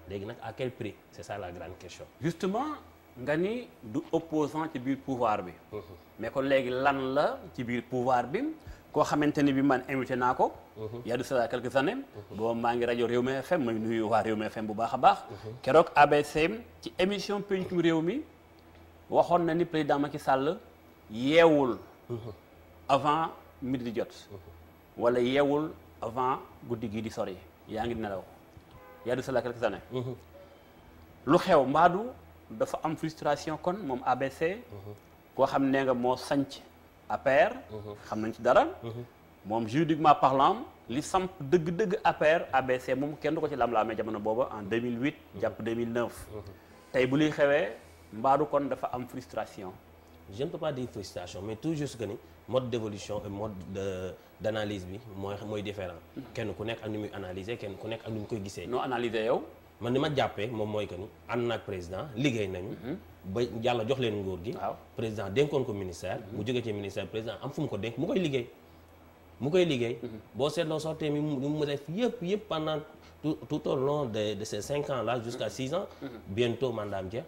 léegi nag à quel prix c'est ça la grande question justement nga ni du opposant ci biir pouvoir bi mais kon léegi lan la ci biir pouvoir bi koo xamante ni bi man invité naa ko il y a de cela quelques années booba maa ngi rajo Rewmi FM may nuyu waa Rewmi FM bu baax a baax keroog ABC ci émission pencum réew mi waxoon na ni président Macky Sall yeewul avant midi di jot wala yeewul avant guddi gi di sori yaa ngi nelaw il y a de cela quelques années lu xew mbaadu dafa am frustration kon moom ABC koo xam ne nga moo sanc APR xam nañ ci dara moom juridiquement parlant li samp dëgg-dëgg APR ABC moom kenn du ko ci lam-laamee jamono booba en 2008 jàpp 2009 tey bu luy xewee mbaadu kon dafa am frustration. Je ne peux pas dire frustration mais tout juste que ni mode d'évolution et mode d'analyse bi mooy différent kenn ku nekk ak ni muy analyser kenn ku nekk ak ni mu koy gisee. noo analyser yow. man ni ma jàppee moom mooy que ni ànd naag président liggéey nañu. ba yàlla jox leen nguur gi. waaw président dénkoon ko ministère. mu jógee ci ministère président am fu mu ko dénk mu koy liggéey. boo seetloo sortee mi mu def yëpp pendant tout au long de ces 5 ans là jusqu'à 6 ans. bientôt mandaam jeex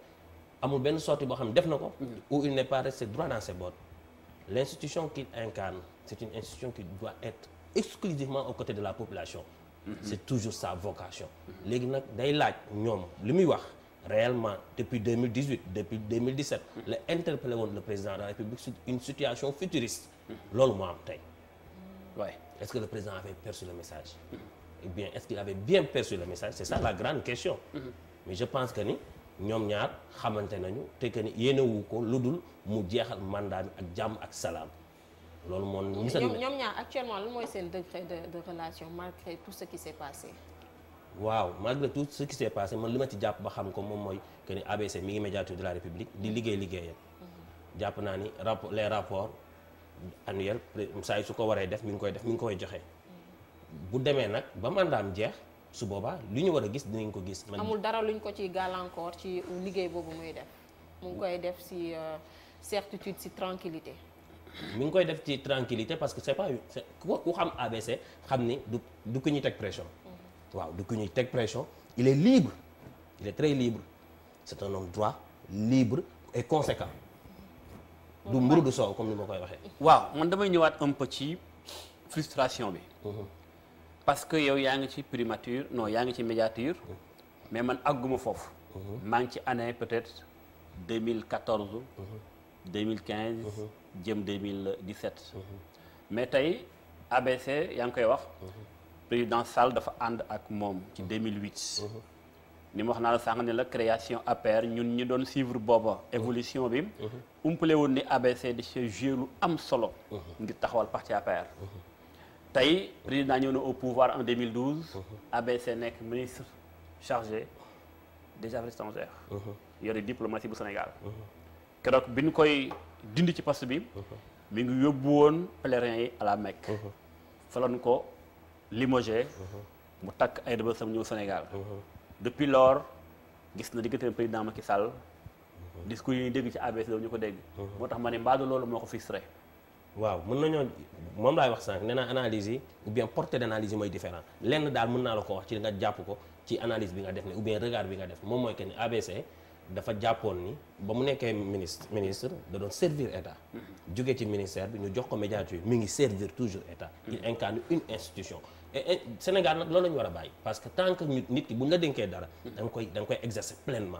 amul benn sortie boo xam ne def na ko. où il n'est pas resté droit dans ses bottes. l'institution qu'il incarne c'est une institution qui doit être exclusivement aux côtés de la population. C'est toujours sa vocation. léegi nag day laaj ñoom li muy wax réellement depuis 2018 depuis 2017 la interpellé woon le président de la République sur une situation futuriste. loolu moo am tey. Ouais. Est-ce que le président avait perçu le message? Eh bien est-ce qu'il avait bien perçu le message? C'est ça la grande question. Mais je pense que ni ñoom ñaar xamante nañu te que ni yéenewu ko lu dul mu jeexal mandat bi ak jàmm ak salaam. loolu moo ñoom ñaar actuellement lan mooy seen degré de relation malgré tout ce qui s'est passé. waaw malgré tout ce qui s'est passé man li ma ci jàpp ba xam ko moom mooy que ni ABC mi ngi médiateur de la République di liggéeyam. jàpp naa ni les rapports annuels saa yi su ko waree def mi ngi koy joxe. bu demee nag ba mandaam jeex su boobaa li ñu war a gis dinañ ko gis. amul dara luñ ko ci gàllankoor ci liggéey boobu muy def mu ngi koy def ci certitude ci tranquillité. mi ngi koy def ci tranquillité parce que c'est pas ku xam ABC xam ni du ku ñuy teg pression. waaw du ku ñuy teg pression il est libre il est très libre c'est un homme droit libre et conséquent. du mburu du soow comme ni ma koy waxee. waaw man damay ñëwaat un peu ci frustration bi. parce que yow yaa ngi ci primature non yaa ngi ci médiature. mais man àgguma foofu. maa ngi ci année peut-être 2014. 2015. jëm 2017. mais tey ABC yaa ngi koy wax. président Sall dafa ànd ak moom ci 2008. ni ma wax naa la sànq ne la création APR ñun ñi doon suivre booba évolution bi. umpale woon ni ABC di ci jouer lu am solo. ngir taxawal parti APR. tey président ñëw na au pouvoir en 2012. ABC nekk ministre chargé des affaires étrangères. yore diplomatie bu Sénégal. keroog bi ñu koy dindi ci poste bi. mi ngi yóbbu woon pèlerins yi à la Mecque. faloon ko limogé. mu takk ay dëbësam ñëw Sénégal. depuis lors gis na diggante président Macky Sall discours yi ñuy dégg ci ABC ñu ko dégg. moo tax ma ne mbaadu loolu moo ko frustré. waaw mën nañoo moom laay wax sànq nee naa analyse yi ou bien portée d'analyse yi mooy différent lenn daal mën naa la ko wax ci nga jàpp ko ci analyse bi nga def ne ou bien regard bi nga def moom mooy que ni ABC dafa jàppoon ni ba mu nekkee ministre da doon servir état jóge ci ministère bi ñu jox ko médiature mi ngi servir toujours état il incarne une institution et Sénégal nag loolu la ñu war a bàyyi parce que tant que nit ki bu ñu la dénkee dara da nga koy exercer pleinement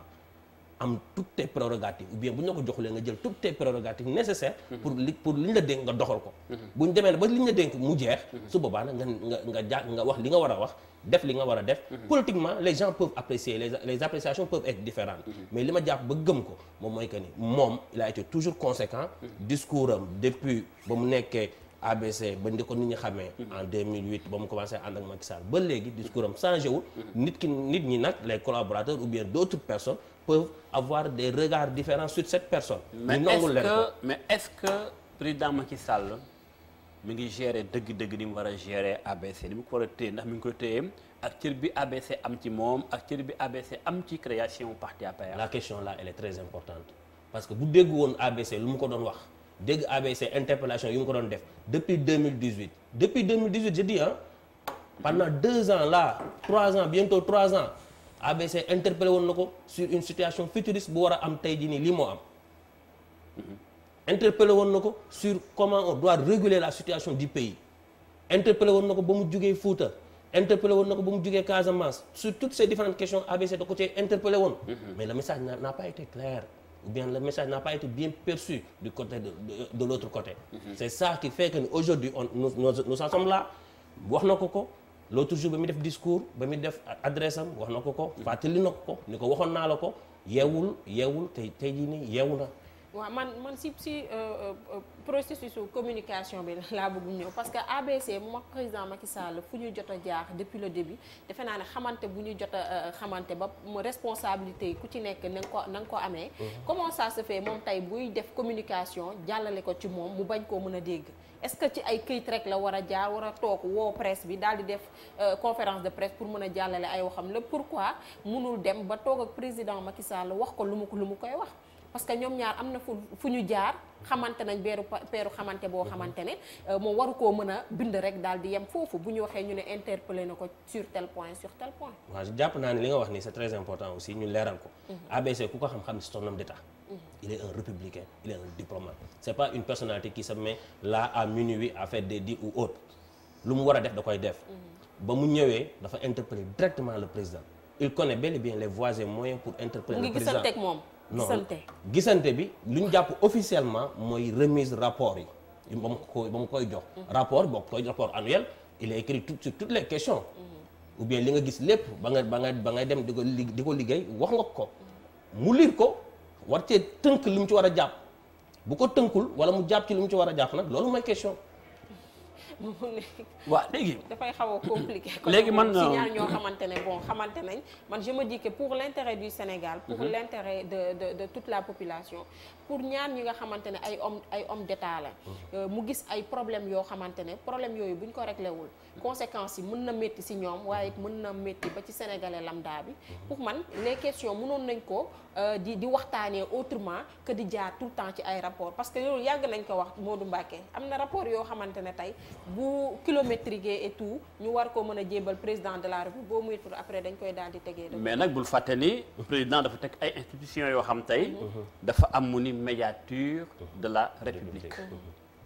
am toutes tes prérogatives ou bien bu ñu la ko joxulee nga jël toutes tes prérogatives nécessaires pour li ñu la dénk nga doxal ko bu ñu demee ba li ñu la dénk mu jeex su boobaa nag nga wax li nga war a wax def li nga war a def politiquement les gens peuvent apprécier les appréciations peuvent être différentes mais li ma jàpp ba gëm ko moom mooy que ni moom il a été toujours conséquent discours am depuis ba mu nekkee ABC ba ndi ko nit ñi xamee en 2008 ba mu commencé ànd ak Macky Sall ba léegi discours am changé wul nit ñi nag les collaborateurs ou bien d'autres personnes peuvent avoir des regards différents sur cette personne. mais est-ce que président Macky Sall mi ngi gérer dëgg-dëgg ni mu war a gérer ABC ni mu ko war a téye ndax mi ngi koy téye ak cër bi ABC am ci moom ak cër bi ABC am ci création parti APR. la question là elle est très importante parce que bu dégg woon ABC lu mu ko doon wax dégg ABC interpellation yu mu ko doon def depuis 2018 je dis pendant 2 ans là 3 ans bientôt 3 ans. ABC interpellé woon na ko sur une situation futuriste bu war a am tey jii nii lii moo am interpellé woon na ko sur comment on doit réguler la situation du pays interpellé woon na ko ba mu jugee Fouta interpellé woon na ko ba mu jugee Casamance sur toutes ces différentes questions ABC da ko cee interpellé woon mais le message n'a pas été clair ou bien le message n'a pas été bien perçu du côté de l'autre côté c'est ça qui fait que aujourd'hui nous en sommes là wax na ko l'autre jour ba muy def discours ba muy def adresse am wax na ko fàttali na ko ni ko waxoon naa la ko yeewul tey jii nii yeewu na. waaw man si processus communication bi laa bëgg ñëw parce que ABC moom ak président Macky Sall fu ñu jot a jaar depuis le début defe naa ne xamante bu ñu jot a xamante ba responsabilité yi ku ci nekk na nga ko amee. Comment ça se fait moom tey buy def communication jàllale ko ci moom mu bañ koo mën a dégg. Est-ce que ci ay këyit rek la war a jaar war a toog woo presse bi daal di def conférence de presse pour mën a jàllale ay waxam la pourquoi mënul dem ba toog ak président Macky Sall wax ko lu mu koy wax parce que ñoom ñaar am na fu ñu jaar xamante nañ peeru xamante boo xamante ne moom waru koo mën a bind rek daal di yem foofu bu ñu waxee ñu ne interpellé na ko sur tel point. waaw jàpp naa ne li nga wax nii c'est très important aussi ñu leeral ko. ABC ku ko xam-xam ni c'est un homme d'État. Il est un républicain, il est un diplomate. C'est pas une personnalité qui se met là à minuit à faire des dits ou autre. Lu mu war a def da koy def. ba mu ñëwee dafa interpeller directement le président. Il connaît bel et bien les voies et moyens pour interpeller le président. mu ngi gisante ak moom. non gisante bi lu ñu jàpp officiellement mooy remise rapport yi ba mu koy jox. rapport boo koy rapport annuel il est écrit sur toutes les questions. ou bien li nga gis lépp ba nga dem di ko liggéey wax nga ko mu lire ko. war cee tënk li mu ci war a jàpp bu ko tënkul wala mu jàpp ci li mu ci war a jàpp nag loolu mooy question. waaw léegi dafay xaw a compliqué. léegi man si ñaar ñoo xamante ne xamante nañ man je me dis que pour l'intérêt du Sénégal. pour l'intérêt de toute la population. pour ñaar ñi nga xamante ne ay homme d'état la. mu gis ay problèmes yoo xamante ne problème yooyu buñ ko réglé wul. conséquences yi mën na métti si ñoom waaye mën na métti ba ci sénégalais lambda bi. pour man les questions mënoon nañ ko di waxtaanee autrement que di jaar tout le temps ci ay rapport parce que loolu yàgg nañ ko wax Modou Mbacké am na rapport yoo xamante ne tey bu kilométrique et tout ñu war ko mën a jébal président de la République boo muy pour après dañ koy daal di tegee. mais nag bul fàtte ni président dafa teg ay institutions yoo xam tey dafa am mu ni médiature de la République.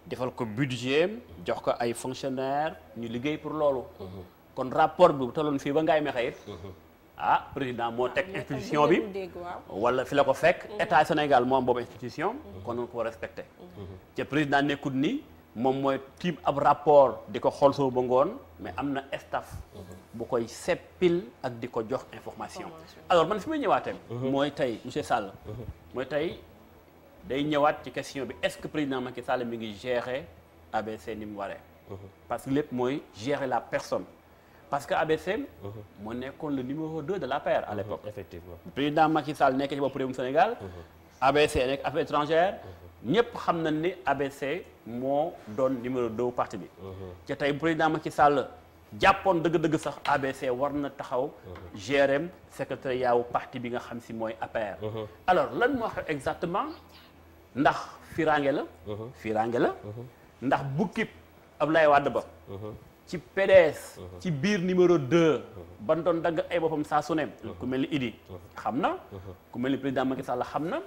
defal ko budget jox ko ay fonctionnaires ñu liggéey pour loolu. kon rapport bi bu tolloon fii ba ngaay mexe it président moo teg institution bi wala fi la ko fekk état Sénégal moom boobu institution kon noonu ko war respecté te président nekkul ni moom mooy tiim ab rapport di ko xool soo ba ngoon mais am na staff bu koy seppil ak di ko jox information alors man fi may ñëwaatee mooy tey monsieur Sall mooy tey day ñëwaat ci question bi est-ce que président Macky Sall mi ngi gérer ABC ni mu waree parce que lépp mooy gérer la personne parce que ABC moo nekkoon le numéro 2 de l'APR à l'époque. Effectivement. Président Macky Sall nekk ci bopp réewum Sénégal ABC nekk affaires étrangères ñëpp xam nañ ni ABC moo doon numéro 2 parti bi te tey président Macky Sall jàppoon dëgg-dëgg sax ABC war na taxaw gérer secrétariat wu parti bi nga xam si mooy APR. alors lan moo xew exactement ndax firange la ndax bukkib Abdoulaye Wade ba ci PDS ci biir numéro 2 ban doon dagg ay boppam saa su ne ku mel ni Idi xam na ku mel ni président Macky Sall xam na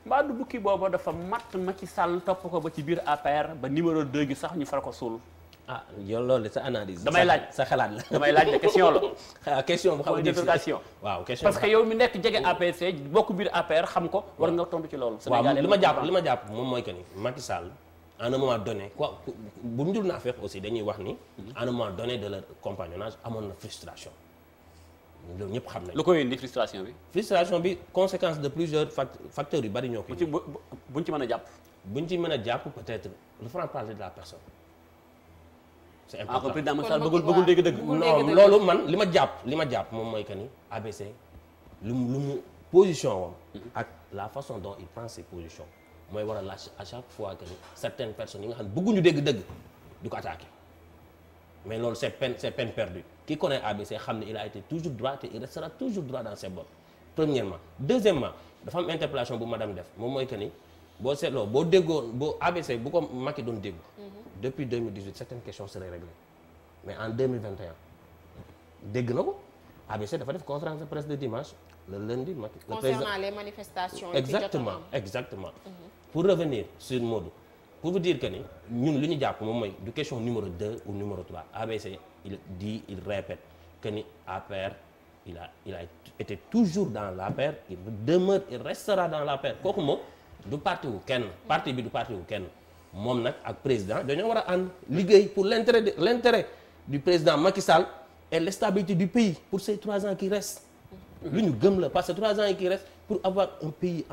mbaa du bukki booba dafa matt Macky Sall topp ko ba ci biir APR ba numéro 2 gi sax ñu far ko suul. ah yow loolu sa analyse. damay laaj sa xalaat la. damay laaj de question la. question bu xam interrogation. waaw question parce que yow mi nekk jege APC bokk biir APR xam ko war nga tontu ci loolu. waaw li ma jàpp moom mooy que ni Macky Sall à un moment donné quoi bu mu dul naa fekk aussi dañuy wax ni. à un moment donné de leur compagnonnage amoon na frustration. loolu ñëpp xam nañu. lu koy indi frustration bi. frustration bi conséquence de plusieurs facteurs yu bari ñoo ko. buñ ci mën a jàpp. buñ ci mën a jàpp peut-être le franc-parler de la personne. c'est important président Macky Sall bëggul dégg dëgg. non loolu man li ma jàpp moom mooy que ni ABC lu mu position wam ak la façon dont il prend ses positions mooy war a lâcher à chaque fois que ni certaines personnes yi nga xam ne bëgguñu dégg dëgg du ko attaquer mais loolu c'est peine perdue qui connaît ABC xam ne il a été toujours droit et il restera toujours droit dans ses bottes premièrement. deuxièmement dafa am interpellation bu madame def moom mooy que ni boo seetloo boo déggoon boo ABC bu ko Macky doon dégg depuis 2018 certaines questions seraient réglées mais en 2021 dégg na ko ABC dafa def conférence de presse de dimanche le lundi Macky. concernant les manifestations. exactement. Pour revenir sur Modou pour vous dire que ni ñun li ñu jàpp moom mooy du question numéro 2 ou numéro 3 ABC il répète que ni APR il a été toujours dans l'APR il demeure il restera dans l'APR kooku moom du parti wu kenn parti bi du parti wu kenn. moom nag ak président dañoo war a ànd liggéey pour l'intérêt du président Macky Sall et la stabilité du pays pour ces 3 ans qui restent. lu ñu gëm la parce que 3 ans yi qui restent pour avoir un pays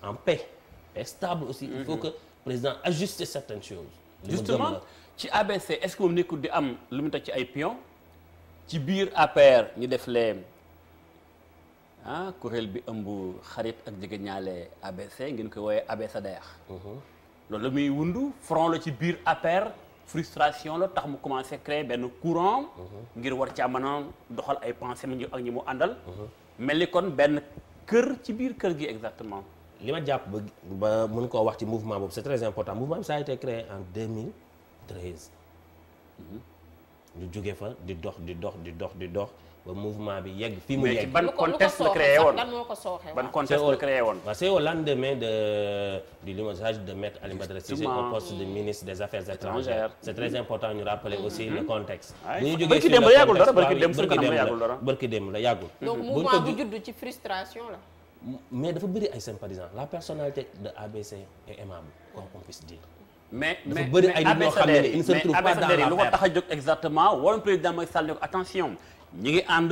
en paix et stable aussi. il faut que président ajuste certaines choses. justement ci ABC est-ce que moom nekkul di am lu mu tax ci ay pion ci biir APR ñu def lee kuréel bi ëmb xarit ak jegeñaale ABC ngeen koy woowee ABCDR. loolu la muy wundu front la ci biir APR frustration la tax mu commencé créer benn courant ngir war caa mën a doxal ay pensées ak ñi mu àndal mel ni kon benn kër ci biir kër gi exactement li ma jàpp ba mën koo wax ci mouvement boobu c'est très important mouvement bi ça a été créé en 2013 ñu jóge fa di dox ba mouvement bi yegg fii mu yegg. ban contexte la créé woon lan moo ko sooxee ban contexte la créé woon. c'est au lendemain du limogeage de maître Alioune Badara Cissé au poste de ministre des Affaires étrangères. C'est très important ñu rappeler aussi le contexte. bu ñu jógee sur le barki démb la yàggul. donc mouvement bu judd ci frustration la. mais dafa bëri ay sympathisants la personnalité de ABC est aimable quoi qu'on puisse dire. mais dafa bëri ay nit ñoo xam ne il ne se trouve pas dans l'affaire lu ko tax a jóg exactement woon président Macky Sall ne ko attention ñi ngi ànd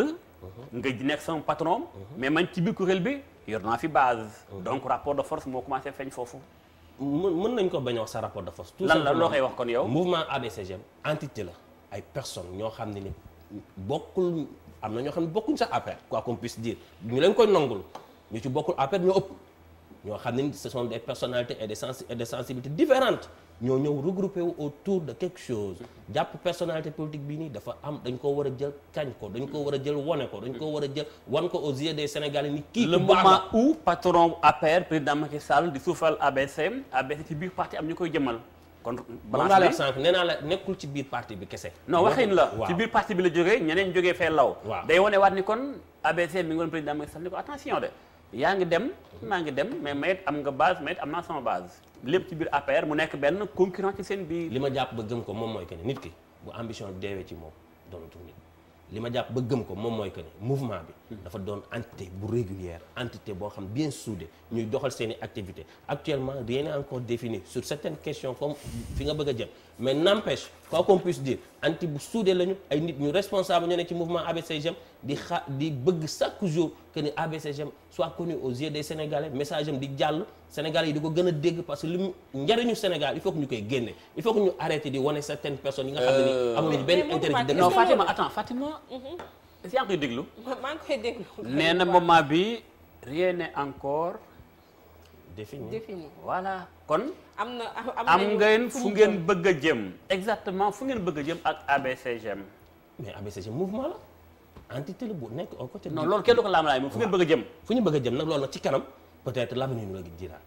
nga nekk sama patron mais man ci biir kuréel bi yor naa fi base donc rapport de force moo commencé feeñ foofu mën nañ ko bañ a wax sa rapport de force tout lan la loo koy wax kon yow mouvement ABCGM entité la ay personnes ñoo xam ne ni bokkul am na ñoo xam ne bokkuñ sax APR quoi qu'on puisse dire ñu leen koy nangul ñu ci bokkul APR ñoo ëpp ñoo xam ne ce sont des personnalités et des sensibilités différentes ñoo ñëw regroupé wu autour de quelque chose jàpp personnalité politique bi nii dafa am dañ ko war a jël kañ ko dañ ko war a jël wone ko dañ ko war a jël wan ko aux yeux des Sénégalais ni kii le moment où patron APR président Macky Sall di suufal ABC ci biir parti am ñu koy jëmal kon moom laa la sànq nee naa la nekkul ci biir parti bi kese non waxin la ci biir parti bi la jógee ñeneen jógee fee law day wane waat ni kon ABC mi ngi woon président Macky Sall ni ko attention de yaa ngi dem maa ngi dem mais mayet am nga base mayet am naa sama base lépp ci biir APR mu nekk benn concurrent ci seen biir. li ma jàpp ba gëm ko moom mooy que ni nit ki bu ambition deewee ci moom doonatul nit li ma jàpp ba gëm ko moom mooy que ni mouvement bi dafa doon entité bu régulière entité boo xam bien soudée ñuy doxal seen i activités actuellement rien n'est encore défini sur certaines questions comme fi nga bëgg a jëm mais n'empêche quoi qu'on puisse dire entité bu soudée lañu ay nit ñu responsable ñu ne ci mouvement ABCGM di bëgg chaque jour que ni ABCGM soit connu aux yeux des Sénégalais message am di jàll Sénégalais yi di ko gën a dégg parce que li mu njariñu Sénégal il faut que ñu koy génne il faut que ñu arrêter di wane certaines personnes yi nga xam ne ni amuñu benn intérêt de non Fatima attends Fatima est-ce que yaa ngi koy déglu maa ngi koy déglu nee na moment bi rien n'est encore défini voilà kon am ngeen fu ngeen bëgg a jëm exactement fu ngeen bëgg a jëm ak ABCGM mais ABCG mouvement la entité la bu nekk au côté. non loolu kenn du ko laamalaay moom fu ngeen bëgg a jëm. fu ñu bëgg a jëm nag loolu nag ci kanam peut-être l'avenir ñu la dira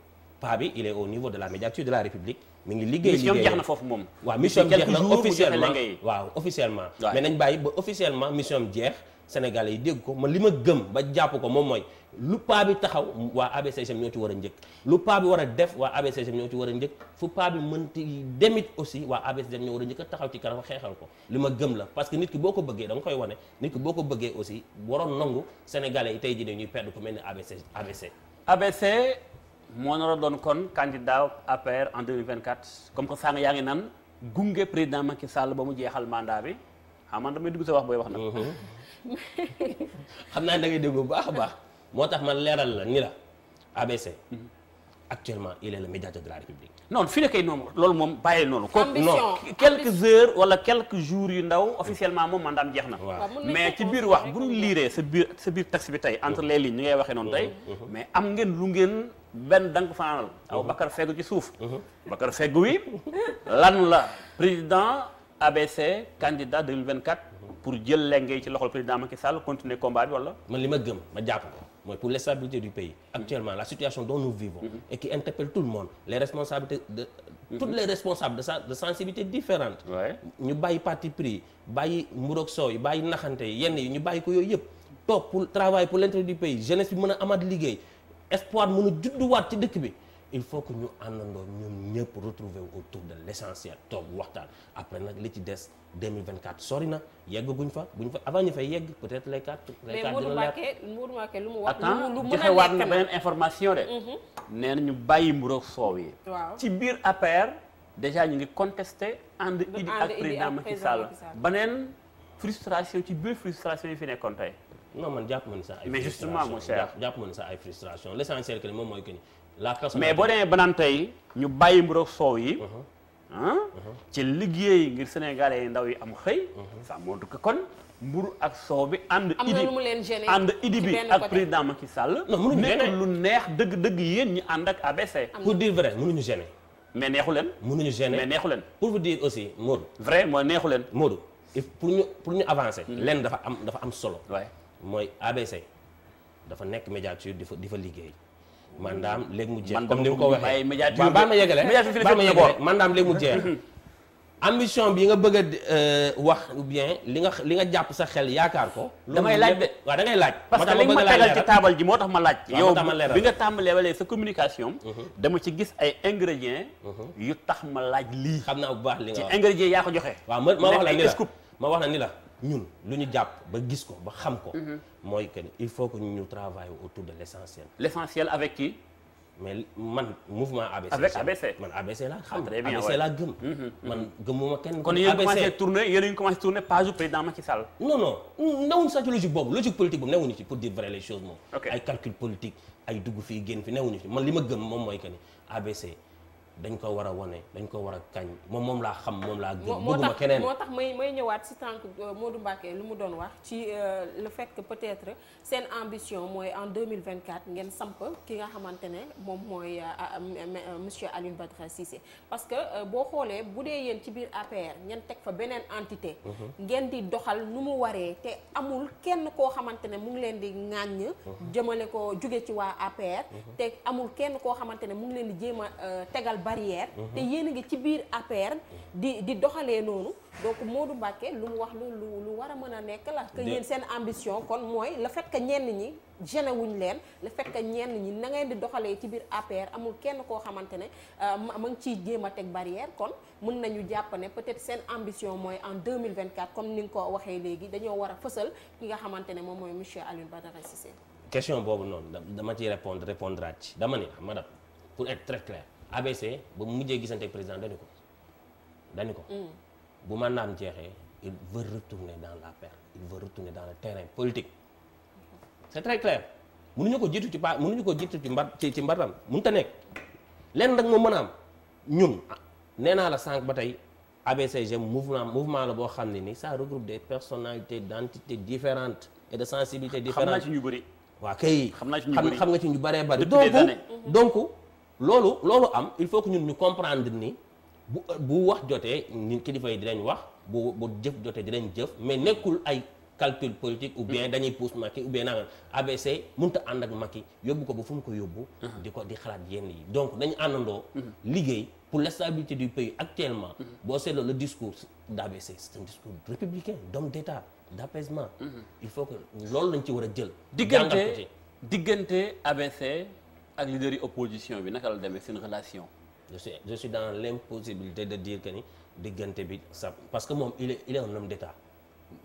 pas bi il est au niveau de la médiature de la République mi ngi liggéey mission jeex na foofu moom. waaw mission jeex na officiellement waaw officiellement mais nañ bàyyi ba officiellement mission jeex Sénégalais yi dégg ko man li ma gëm ba jàpp ko moom mooy lu paa bi taxaw waa ABCGM ñoo ci war a njëkk lu paa bi war a def waa ABCGM ñoo ci war a njëkk fu paa bi mënti demit aussi waa ABCGM ñoo war a njëkk a taxaw ci kanam xeexal ko li ma gëm la parce que nit ki boo ko bëggee da nga koy wane nit ki boo ko bëggee aussi waroon nangu Sénégalais yi tey jii ne ñuy perdre ku mel ni ABC moo nar a doon kon candidat APR en 2024 comme que sànq yaa ngi naan gunge président Macky Sall ba mu jeexal mandat bi xam man damay dugg sa wax booy wax nag. xam naa da ngay déglu bu baax a baax moo tax man leeral la ni la ABC actuellement il est le médiateur de la République. non fii la kay noonu loolu moom bàyyi noonu. ambition non quelques heures wala quelques jours yu ndaw officiellement moom mandaam jeex na. mais ci biir wax bu ñu liiree sa biir texte bi tey entre les lignes ñi ngay waxee noonu tey. mais am ngeen lu ngeen benn dank fanal aw Bakar Feggu ci suuf. Bakar Feggu wi lan la président ABC candidat 2024 pour jël lengay ci loxol président Macky Sall continuer combat bi wala. man li ma gëm ma jàpp ko mooy pour la stabilité du pays actuellement la situation dont nous vivons et qui interpelle tout le monde les responsabilités de toutes les responsables de sensibilités différentes ñu bàyyi parti pris bàyyi mburoog soow yi bàyyi naxante yi yenn yi ñu bàyyi ko yooyu yëpp toog pour travailler pour l'intérêt du pays jeunesse bi mën a amaat liggéey espoir mën a judduwaat ci dëkk bi il faut que ñu àndandoo ñoom ñëpp retrouver autour de l'essentiel toog waxtaan après nag li ci des 2024 sori na yeggaguñ fa buñ fa avant ñu fay yegg peut-être les quatre mais Modou Mbacké lu mu wax lu mën a joxe waat na beneen information de nee na ñu bàyyi mburoog soow yi ci biir APR déjà ñu ngi contesté ànd Idi ak président Macky Sall beneen frustration ci biir frustration yi fi nekkoon tey non man jàpp ma ni sax ay mais justement mon cher jàpp ma ni sax ay frustration l'essentiel que ni moom mooy que ni la personne mais boo demee banaan tey ñu bàyyi mburoog soow yi ci liggéey ngir Sénégalais yi ndaw yi am xëy ça montre que kon mburu ak soow bi ànd idi bi ak président Macky Sall nekk lu neex dëgg-dëgg yéen ñi ànd ak ABC pour dire vrai mënuñu gêner mais neexu leen mënuñu gêner mais neexu leen pour vous dire aussi Modou vrai mooy neexu leen Modou pour ñu avancer lenn dafa am solo mooy ABC dafa nekk médiature di fa liggéey mandaam léegi mu jeex comme ni nga ko waxee waaw baa ma yegale mandaam léegi mu jeex ambition bi nga bëgg a wax ou bien li nga jàpp sa xel yaakaar ko damay laaj de waaw da ngay laaj parce que li nga ma tegal ci taabal ji moo tax ma laaj yow bi nga tàmbalee wala sa communication dama ci gis ay ingrédients yu tax ma laaj lii xam naa bu baax li nga wax ci ingrédients yaa ko joxe waaw ma wax la ni la ñun lu ñu jàpp ba gis ko ba xam ko mooy que il faut que ñu travaille autour de l'essentiel avec qui mais man mouvement ABC avec ABC man ABC laa xam ABC laa gëm man gëmuma kenn kon yéen commencé tourner page président Macky Sall non newuñu sax ci logique boobu logique politique boobu newuñu ci pour dire vrai les choses moom ay calcul politique ay dugg fii génn fi newuñu ci man li ma gëm moom mooy que ni ABC dañ ko war a wone dañ ko war a kañ moom laa xam moom laa gëm bëgguma keneen moo tax may ñëwaat si tànk Modou Mbacké lu mu doon wax ci le fait que peut-être seen ambition mooy en 2024 ngeen samp ki nga xamante ne moom mooy monsieur Alioune Badara Cissé parce que boo xoolee bu dee yéen ci biir APR ngeen teg fa beneen entité ngeen di doxal nu mu waree te amul kenn koo xamante ne mu ngi leen di ŋàññ jëmale ko jóge ci waa APR te amul kenn koo xamante ne mu ngi leen di jéem a tegal barrière te yéen a ngi ci biir APR di doxalee noonu donc Modou Mbacké lu mu wax lu war a mën a nekk la que yéen seen ambition kon mooy le fait que ñenn ñi gêné wuñ leen le fait que ñenn ñi na ngeen di doxalee ci biir APR amul kenn koo xamante ne ma ngi ciy jéem a teg barrière kon mën nañu jàpp ne peut-être seen ambition mooy en 2024 comme ni nga ko waxee léegi dañoo war a fësal ki nga xamante ne moom mooy monsieur Alioune Badara Cissé. question boobu noonu dama ciy répondre ci dama ni madame pour être très clair ABC ba mu mujjee gisante ak président dañu ko bu mandaam jeexee il veut retourner dans l'APR il veut retourner dans le terrain politique c'est très clair mënuñu ko jiitu ci mbartam mënut a nekk lenn nag moo mën a am ñun nee naa la sànq ba tey ABCG mouvement la boo xam ne ni ça regroupe des personnalités d'entités différentes et de sensibilités différentes. xam naa ci ñu bëri. waaw kay xam nga ci ñu bëree bëri. donc loolu am il faut que ñun ñu comprendre ni bu wax jotee ñun kilifa yi dinañ wax bu jëf jotee dinañ jëf mais nekkul ay calcul politique ou bien dañuy pousse Macky ou bien nanga ABC mënut a ànd ak Macky yóbbu ko ba fu mu ko yóbbu di xalaat yenn yi donc dañu àndandoo liggéey pour la stabilité du pays actuellement boo seetloo le discours d'ABC c'est un discours républicain d'homme d'État d'apaisement il faut que loolu lañ ci war a jël diggante ABC ak leader yi opposition bi naka la demee seen relation je suis dans l'impossibilité de dire que ni diggante bi ça parce que moom il est un homme d'État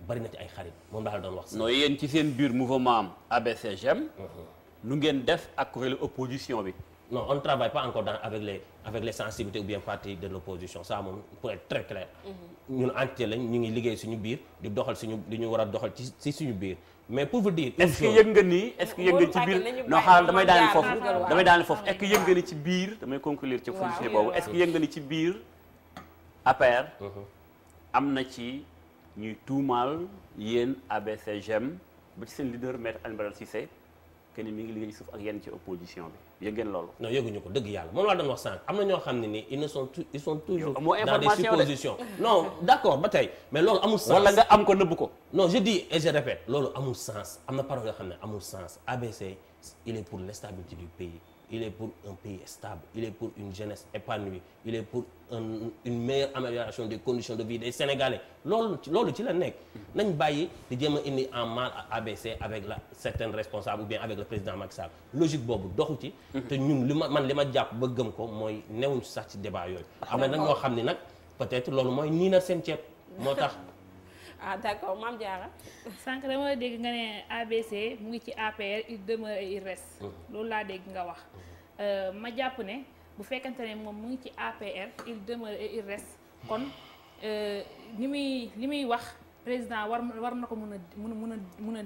bari na ci ay xarit moom daal doon wax. non yéen ci seen biir mouvement am ABCGM. lu ngeen def ak kuréelu opposition bi. non on ne travaille pas encore avec les sensibilités ou bien partis de l'opposition ça moom pour être très clair. ñun entité lañ ñu ngi liggéey suñu biir di doxal li ñu war a doxal ci suñu biir mais pour vous dire. est-ce que yëg nga ni est-ce que yëg nga ci biir non xaaral damay daaneel foofu est-ce que yëg nga ni ci biir damay conclure ci foncier boobu est-ce que yëg nga ni ci biir APR. am na ci. ñuy tuumaal yéen ABCGM ba ci seen leader maître Alioune Badara Cissé que ni mi ngi liggéey suuf ak yéen ci opposition bi yëg ngeen loolu. non yëguñu ko dëgg yàlla moom laa doon wax sànq am na ñoo xam ne ni ils sont toujours dans des suppositions non d'accord ba tey mais loolu amul sens wala nga am ko nëbb ko. non je dis et je répète loolu amul sens am na parole yoo xam ne amul sens ABC il est pour l'instabilité du pays il est pour un pays stable il est pour une jeunesse épanouie il est pour une meilleure amélioration des conditions de vie des Sénégalais loolu ci la nekk nañ bàyyi di jéem a indi en mal à ABC avec certains responsables ou bien avec le président Macky Sall logique boobu doxu ci te ñun li ma jàpp ba gëm ko mooy newuñ sax ci débat yooyu am na nag ñoo xam ne nag peut-être loolu mooy nii na seen ceeb moo tax d'accord Mame Diarra. sànq dama dégg nga ne ABC mu ngi ci APR il demeure et il reste. loolu laa dégg nga wax. ma jàpp ne bu fekkante ne moom mu ngi ci APR il demeure et il reste kon li muy wax président war na ko mën a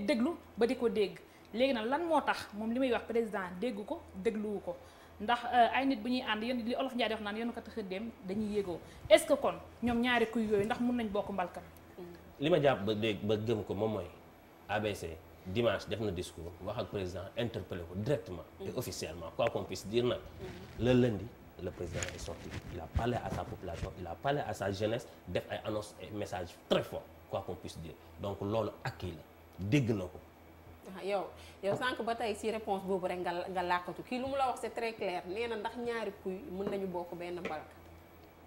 déglu ba di ko dégg léegi nag lan moo tax moom li muy wax président dégg ko dégluwu ko ndax ay nit bu ñuy ànd yéen li olof Njaay di wax naan yéen ko tax a dem dañuy yégoo est-ce que kon ñoom ñaari kuy yooyu ndax mun nañ bokk mbalkan li ma jàpp ba gëm ko moom mooy ABC dimanche def na discours wax ak président interpellé ko directement et officiellement quoi qu'on puisse dire nag le lundi le président est sorti il a parlé à sa population il a parlé à sa jeunesse def ay annonce et message très fort quoi qu'on puisse dire donc loolu acquis la dégg na ko yow sànq ba tey ci réponse boobu rek nga làkkatu kii lu mu la wax c'est très clair nee na ndax ñaari kuy mën nañu bokk benn mbalka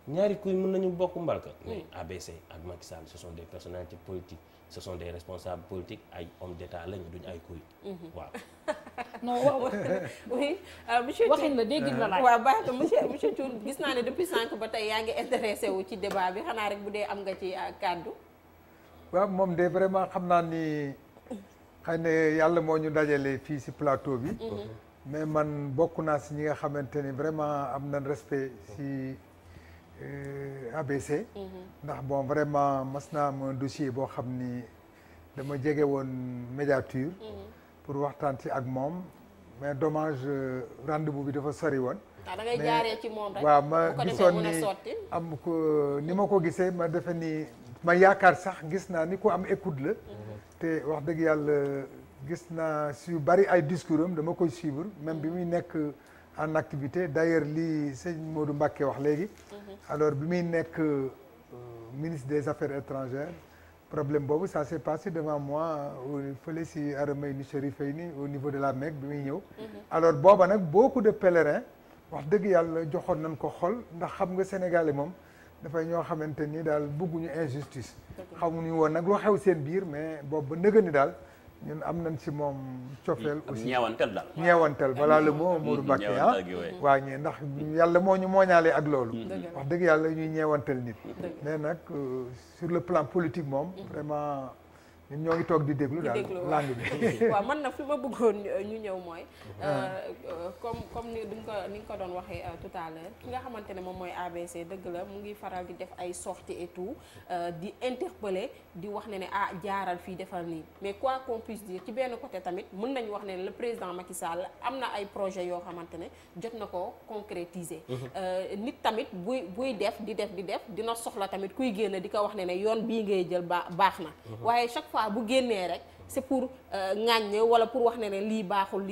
ñaari kuy mën nañu bokk mbalka mais ABC ak Macky Sall ce sont des personnalités politiques ce sont des responsables politiques ay hommes d'État lañu duñ ay kuy waaw non oui monsieur waxin la déggin la laaj waaw baax na monsieur Thioune gis naa ne depuis sànq ba tey yaa ngi intéressé wu ci débat bi xanaa rek bu dee am nga ci kàddu waaw moom de vraiment xam naa ni xëy na yàlla moo ñu dajale fii ci plateau bi mais man bokk naa ci ñi nga xamante ni vraiment am nañ respect ci ABC ndax bon vraiment mas naa am un dossier boo xam ni dama jege woon médiature pour waxtaan ci ak moom mais dommage rendez-vous bi dafa sori woon da ngay jaaree ci moom rek waaw ma gisoon ni am ko ni ma ko gisee ma defe ni ma yaakaar sax gis naa ni ku am écoute la te wax dëgg yàlla gis naa su bari ay discours am dama koy suivre même bi muy nekk en activité d'ailleurs lii sëñ Modou Mbacké wax léegi alors bi muy nekk ministre des affaires étrangères problème boobu ça s'est passé devant moi fële si Arameini Chérifayni au niveau de la Mecque bi muy ñëw alors booba nag beaucoup de pèlerins wax dëgg yàlla joxoon nañ ko xol ndax xam nga sénégalais moom dafay ñoo xamante ni daal bëgguñu injustice xamuñu woon nag lu xew seen biir mais boobu ba nëga ni daal ñun am nañ ci moom cofeel aussi ñeewantel daal ñeewantel voilà le mot Modou Mbacké waa ñee ndax yàlla moo ñu mooñaale ak loolu wax dëgg yàlla ñuy ñeewantel nit mais nag sur le plan politique moom vraiment ñun ñoo ngi toog di déglu daal langue bi waaw man nag fi ma bëggoon ñu ñëw mooy comme ni nga ko doon waxee tout à l'heure ki nga xamante ne moom mooy ABC dëgg la mu ngi faral di def ay sorties et tout di interpeller di wax ne jaaral fii defal nii mais quoi qu'on puisse dire ci benn côté tamit mën nañu wax ne le président Macky Sall am na ay projets yoo xamante ne jot na ko concrétiser nit tamit buy def dina soxla tamit kuy génn di ko wax ne yoon bii ngay jël baax na waaye chaque fois bu génnee rek c'est pour ŋàññ wala pour wax ne lii baaxul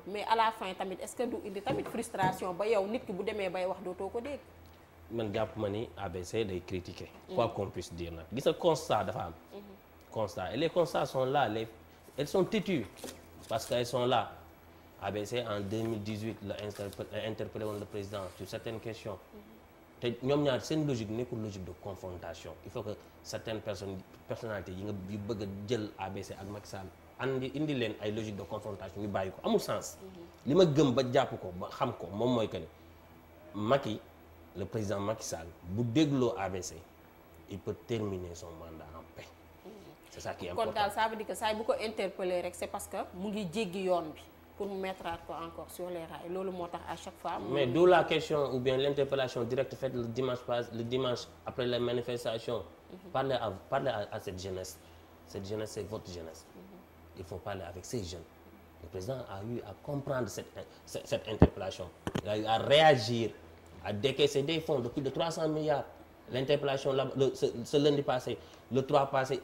mais à la fin tamit est-ce que du indi tamit frustration ba yow nit ki bu demee bay wax dootoo ko dégg man jàpp ma ni ABC day critiquer. quoi qu'on puisse dire nag gis nga constat dafa am. constat et les constats sont là elles sont têtues parce qu'elles sont là. ABC en 2018 la interpellé woon le président sur certaines questions. te ñoom ñaar seen logique nekkul logique de confrontation il faut que certaines personnalités yi bëgg a jël ABC ak Macky Sall indi leen ay logique de confrontation ñu bàyyi ko amul sens. li ma gëm ba jàpp ko ba xam ko moom mooy que ne Macky le président Macky Sall bu dégloo ABC il peut terminer son mandat en paix. c'est ça qui est important kon daal ça veut dire que saa bu ko interpeller rek c'est parce que mu ngi jéggi yoon bi. pour mettre ko encore sur les rails loolu moo tax à chaque fois. mais d'où la question ou bien l'interpellation directe faite le dimanche après la manifestation. parler à cette jeunesse c'est votre jeunesse. il faut parler avec ces jeunes. le président a eu à comprendre cette interpellation. il a eu à réagir à décaisser des fonds de plus de 300 milliards. l'interpellation ce lundi passé le 3 passé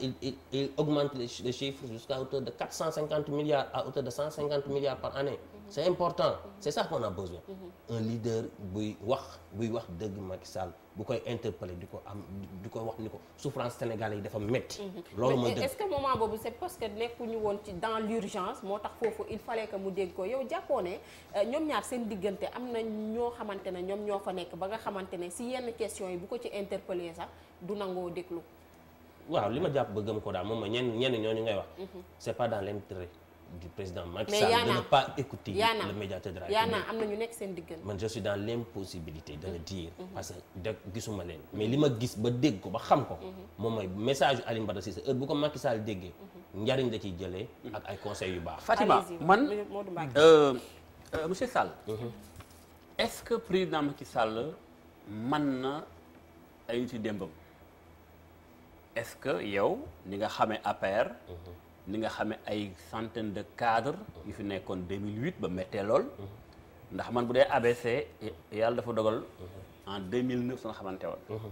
il augmente les chiffres jusqu'à hauteur de 450 milliards à hauteur de 150 milliards par année. c'est important c'est ça qu'on a besoin. un leader buy wax dëgg Macky Sall bu koy interpeller di ko wax ni ko souffrance sénégalais yi dafa métti. loolu mooy dëgg. est-ce que moment boobu c'est parce que nekkuñu woon ci dans l'urgence moo tax foofu il fallait que mu dégg ko yow jàppoo ne ñoom ñaar seen diggante am na ñoo xamante ne ñoom ñoo fa nekk ba nga xamante ne si yenn questions yi bu ko ci interpeller sax du nangoo déglu. waaw li ma jàpp ba gëm ko daal moom mooy ñenn ñooñu ngay wax. c'est pas dans l'intérêt du président Macky Sall de ne pas écouter le médiateur de la République. am na ñu nekk seen diggante. man je suis dans l'impossibilité de le dire. parce que gisuma leen. mais li ma gis ba dégg ko ba xam ko. moom mooy message Alioune Badara Cissé heure bu ko Macky Sall déggee. njariñ da ciy jëlee. ak ay conseils yu baax. Fatima man monsieur Sall. est-ce que président Macky Sall mën na ay ci démbam. est-ce que yow ni nga xamee APR. ni nga xamee ay centaines de cadres yu fi nekkoon 2008 ba méttee lool. ndax man bu dee ABC yàlla dafa dogal. en 2009 nga xamante woon.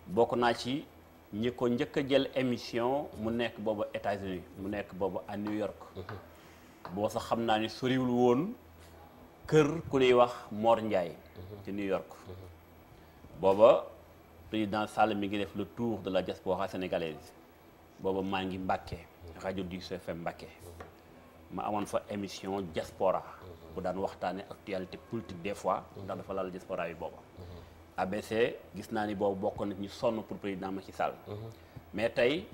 bokk naa ci ñi ko njëkk a jël émission mu nekk boobu États-Unis mu nekk boobu à New York. boo sax xam naa ni soriwul woon kër ku ñuy wax Mor Ndiaye. ci New York. booba président Sall mi ngi def le tour de la diaspora sénégalaise booba maa ngi Mbàkke rajo du CFM Mbàkke ma amoon fa émission diaspora bu daan waxtaane actualité politique des fois ndax dafa laal diaspora yi booba ABC gis naa ni boobu bokk na ñu sonn pour président Macky Sall mais tey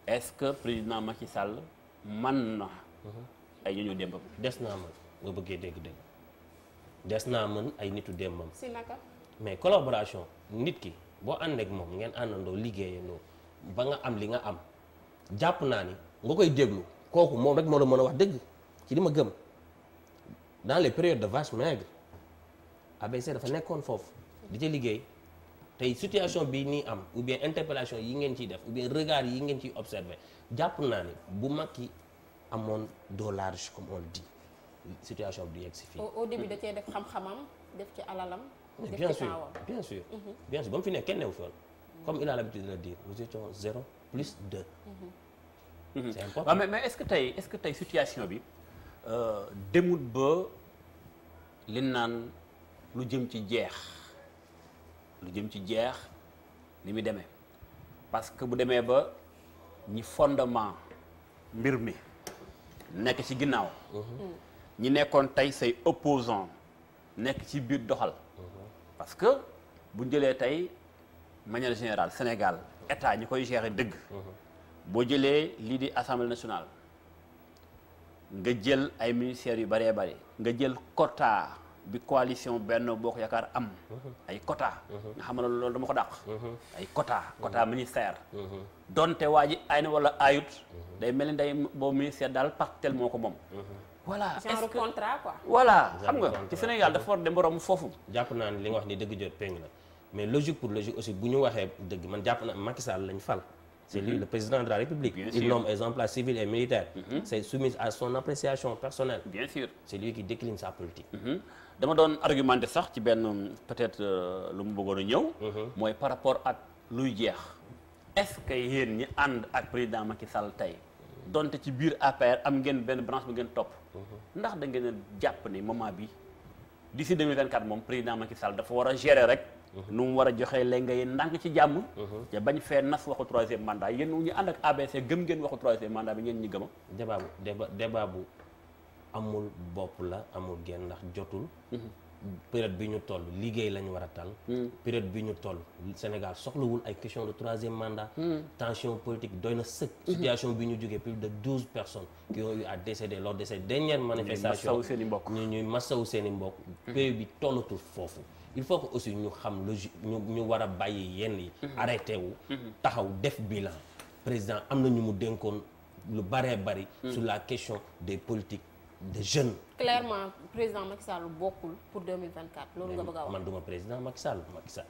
est-ce que président Macky Sall man na ay ñu démbam des naa mën nga bëggee dégg-dégg des naa mën ay nitu démbam si naka mais collaboration nit ki boo ànd ak moom ngeen àndandoo liggéeyandoo ba nga am li nga am jàpp naa ni nga koy déglu kooku moom rek moo la mën a wax dëgg ci li ma gëm dans les périodes de vache maigre ABC dafa nekkoon foofu di ca liggéey tey situation bi nii am ou bien interpellation yi ngeen ciy def ou bien regard yi ngeen ciy observer jàpp naa ni bu Macky amoon dos large comme on le dit situation bi du yegg si fii. au début da cee def xam-xamam def ci alalam. bien sûr ba mu fi nekk kenn newu fi woon comme il a l'habitude de le dire nous étions 0 plus 2. c'est important waaw mais est-ce que tey situation bi demut ba li naan lu jëm ci jeex ni muy demee parce que bu demee ba ñi fondement mbir mi nekk ci ginnaaw. ñi nekkoon tey say opposants nekk ci biir doxal. parce que bu ñu jëlee tey manière générale Sénégal état ñi koy gérer dëgg. boo jëlee lii di assemblée nationale nga jël ay ministères yu bëree bëri nga jël quota bi coalition Benno Bokk Yaakaar am. ay quota nga xam ne loolu dama ko dàq. ay quota ministère. donte waa ji ay na wala ayut. day mel ni day boobu ministère daal partel moo ko moom. voilà genre contrat quoi. voilà xam nga ci Sénégal dafa war dem borom foofu. jàpp naa ne li nga wax ni dëgg jot péng la mais logique pour logique aussi bu ñu waxee dëgg man jàpp naa Macky Sall lañ fal. c'est lui le président de la République. Il nomme les emplois civils et militaires. C'est soumis à son appréciation personnelle. Bien sûr. C'est lui qui décline sa politique. dama doon argumenté sax ci benn peut-être lu mu bëggoon a ñëw. mooy par rapport ak luy jeex. est-ce que yéen ñi ànd ak président Macky Sall tey donte ci biir APR am ngeen benn branche bu ngeen topp. ndax da ngeen a jàpp ni moment bi d'ici 2024 moom président Macky Sall dafa war a gérer rek nu mu war a joxee léegi ngay ndànk ci jàmm te bañ fee nas waxu 3e mandat yéen ñu ànd ak ABC gëm ngeen waxu 3e mandat bi ngeen ñi gëma débat bu amul bopp la amul genn ndax jotul période bi ñu toll liggéey lañu war a tal période bi ñu toll Sénégal soxlawul ay question de 3e mandat tension politique doy na sëkk situation bi ñu jógee plus de 12 personnes qui ont eu à décéder lors de ces dernières manifestations ñuy massawu seen i mbokk pays bi tollatul foofu il faut que aussi ñu xam logique ñu war a bàyyi yenn yi arrêté wu taxaw def bilan président am na ñu mu dénkoon lu baree bari sur la question des politiques de jeunes. Clairement président Macky Sall bokkul pour 2024 loolu nga bëgg a wax. man duma président Macky Sall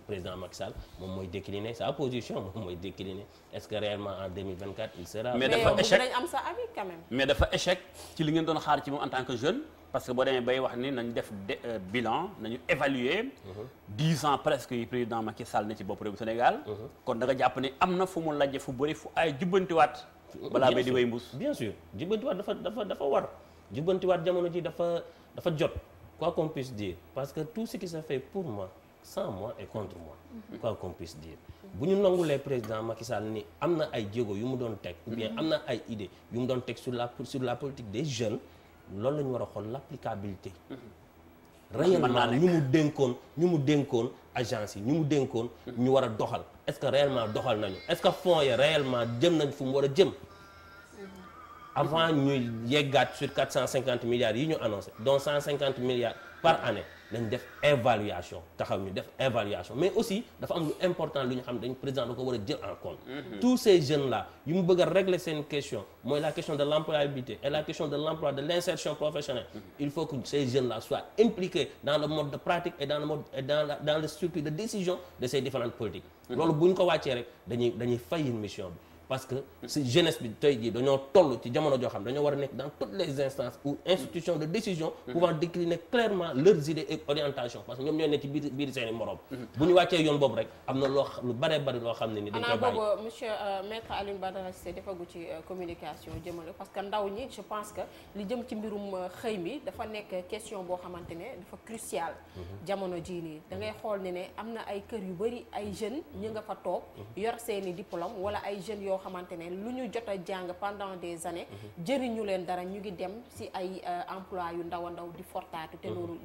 président Macky Sall moom mooy décliner sa position moom mooy décliner est-ce que réellement en 2024 il sera. mais dafa échec dinañ am sa avis quand même. mais dafa échec ci li ngeen doon xaar ci moom en tant que jeune parce que boo demee bay wax ni nañ def bilan nañu évaluer 10 ans presque yi président Macky Sall ne ci bopp réew Sénégal. kon da nga jàpp ni am na fu mu lajje fu bëri fu ay jubbantiwaat. balaa bay di way mbuus. bien sûr jubbantiwaat dafa war. jubbantiwaat jamono ji dafa jot quoi qu'on puisse dire parce que tout ce qui se fait pour moi sans moi et contre moi quoi qu'on puisse dire bu ñu nangulee président Macky Sall ni am na ay jéego yu mu doon teg ou bien am na ay idées yu mu doon teg sur la politique des jeunes loolu la ñu war a xool l'applicabilité réellement ñu mu dénkoon agence yi ñu mu dénkoon ñu war a doxal est-ce que réellement doxal nañu est-ce que fonds yi réellement jëm nañ fu mu war a jëm avant ñuy yeggaat sur 450 milliards yi ñu annoncé donc 150 milliards par année dañ def évaluation taxaw ñu def évaluation mais aussi dafa am lu important lu ñu xam dañ président da ko war a jël en compte tous ces jeunes là yu mu bëgg a régler seen question mooy la question de l'employabilité et la question de l'emploi de l'insertion professionnelle il faut que ces jeunes là soient impliqués dans le mode de pratique et dans le structure de décision de ces différentes politiques loolu bu ñu ko wàccee rek dañuy fayil mission bi parce que si jeunesse bi tey jii dañoo toll ci jamono joo xam dañoo war a nekk dans toutes les instances ou institutions de décision pouvant décliner clairement leurs idées et orientations parce que ñoom ñoo nekk ci biir seeni moroom bu ñu wàccee yoon boobu rek am na lu bare bari loo xam ne ni dañ koy bàyyi boobu monsieur maître Alioune Badara Cissé defagu ci communication jëmale parce que ndaw ñi je pense que li jëm ci mbirum xëy mi dafa nekk question boo xamante ne dafa crucial jamono jii nii da ngay xool ne am na ay kër yu bari ay jeunes ñu nga fa toog yor seeni diplôme wala ay jeunes yoo xamante ne lu ñu jot a jàng pendant des années jëriñu leen dara ñu ngi dem ci ay emploi yu ndaw a ndaw di fortaatu te loolu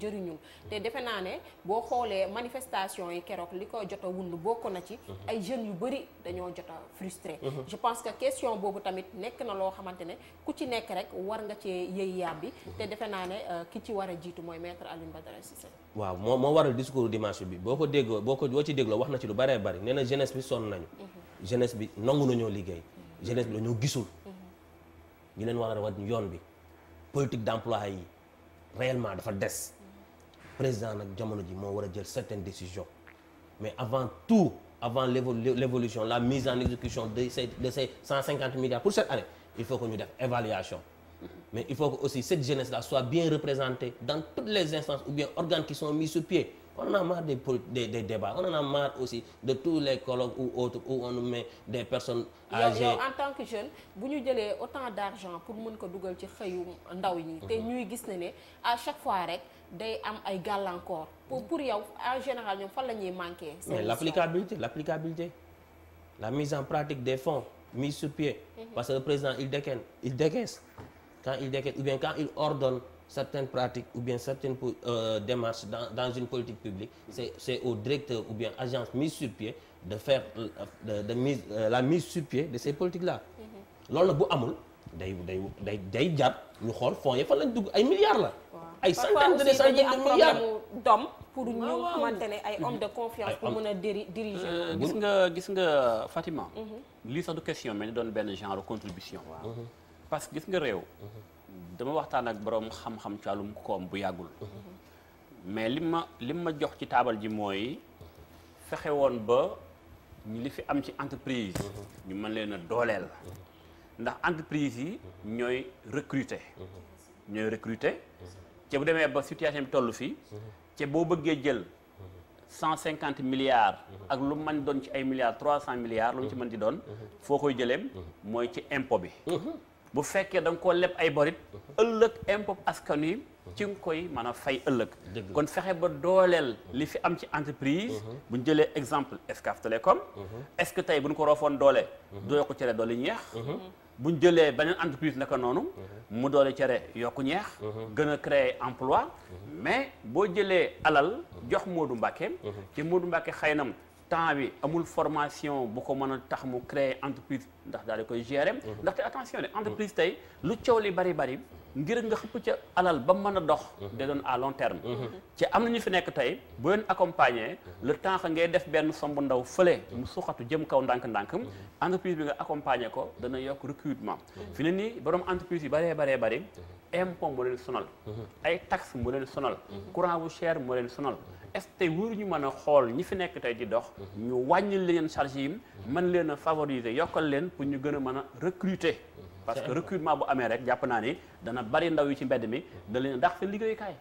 jëriñul te defe naa ne boo xoolee manifestation yi keroog li ko jot a wund bokk na ci ay jeunes yu bëri dañoo jot a frustré je pense que question boobu tamit nekk na loo xamante ne ku ci nekk rek war nga cee yëy yàbbi te defe naa ne ki ci war a jiitu mooy maître Alioune Badara Cissé waaw moo waral discours dimanche bi boo ci dégloo wax na ci lu bëree bëri nee na jeunesse bi sonn nañu jeunesse bi nangu nañoo liggéey jeunesse bi dañoo gisul ñu leen war a wat yoon bi politique d'emploi yi réellement dafa des président nag jamono ji moo war a jël certaines décisions mais avant tout avant l'évolution la mise en exécution de ces 150 milliards pour cette année il faut que ñu def évaluation mais il faut que aussi cette jeunesse là soit bien représentée dans toutes les instances ou bien organes qui sont mis sur pied. On en a marre des débats, on en a marre aussi de tous les colloques ou autres où on nous met des personnes âgées. yow en tant que jeune bu ñu jëlee autant d'argent pour mën ko dugal ci xëyu ndaw ñi te ñuy gis ne à chaque fois rek day am ay gàllankoor pour yow en général ñoom fan la ñuy manqué. Mais l'applicabilité la mise en pratique des fonds mis sur pied. Parce que le président il décaisse quand il décaisse ou bien quand il ordonne certaines pratiques ou bien certaines démarches dans une politique publique, c'est au directeur ou bien agence mise sur pied de faire la mise sur pied de ces politiques-là. loolu nag bu amul day jar ñu xool fonds yi fan lañ dugg ay milliards la. ay centaines de milliards d'hommes pour ñu xamante ne ay hommes de confiance pour mën a diriger. gis nga Fatima. lii sax du question mais ni doon benn genre contribution. parce que gis nga réew. dama waxtaan ak borom xam-xam ci wàllum koom bu yàggul. mais li ma jox ci taabal ji mooy fexe woon ba li fi am ci entreprise. ñu mën leen a dooleel. ndax entreprise yi ñooy recruter. te bu demee ba situation bi toll fii. te boo bëggee jël 150 milliards. ak lu mën doon ci ay milliards 300 milliards. lu mu ci mën di doon. foo koy jëleem mooy ci impôt bi. bu fekkee da nga koo leb ay borit ëllëg impôt askan wi ci nga koy mën a fay ëllëg kon fexe ba dooleel li fi am ci entreprise bu ñu jëlee exemple Excaf Télécom est-ce que tey bu ñu ko roofoon doole doo ko cere doole ñeex bu ñu jëlee beneen entreprise naka noonu mu doole cere yokku ñeex gën a créer emploi mais boo jëlee alal jox Modou Mbacké ci Modou Mbacké xëy na temps bi amul formation bu ko mën a tax mu créer entreprise ndax daal di koy gérer ndaxte attention ne entreprise tey lu coow li bari ngir nga xëpp ca alal ba mën a dox da doon à long terme ci am na ñu fi nekk tey boo leen accompagner le temps que ngay def benn somb ndaw fële mu suxatu jëm kaw ndànk-ndànk entreprise bi nga accompagner ko dana yokk recrutement fi ne nii borom entreprise yi bari impôt moo leen sonal ay taxes moo leen sonal courant bu cher moo leen sonal est-ce que tey waruñu mën a xool ñi fi nekk tey di dox ñu wàññil leen charge yi mën leen a favoriser yokkal leen pour ñu gën a mën a recruter parce que recrutement bu amee rek jàpp naa ni dana bari ndaw yi ci mbedd mi da leen ndax seen liggéeyukaay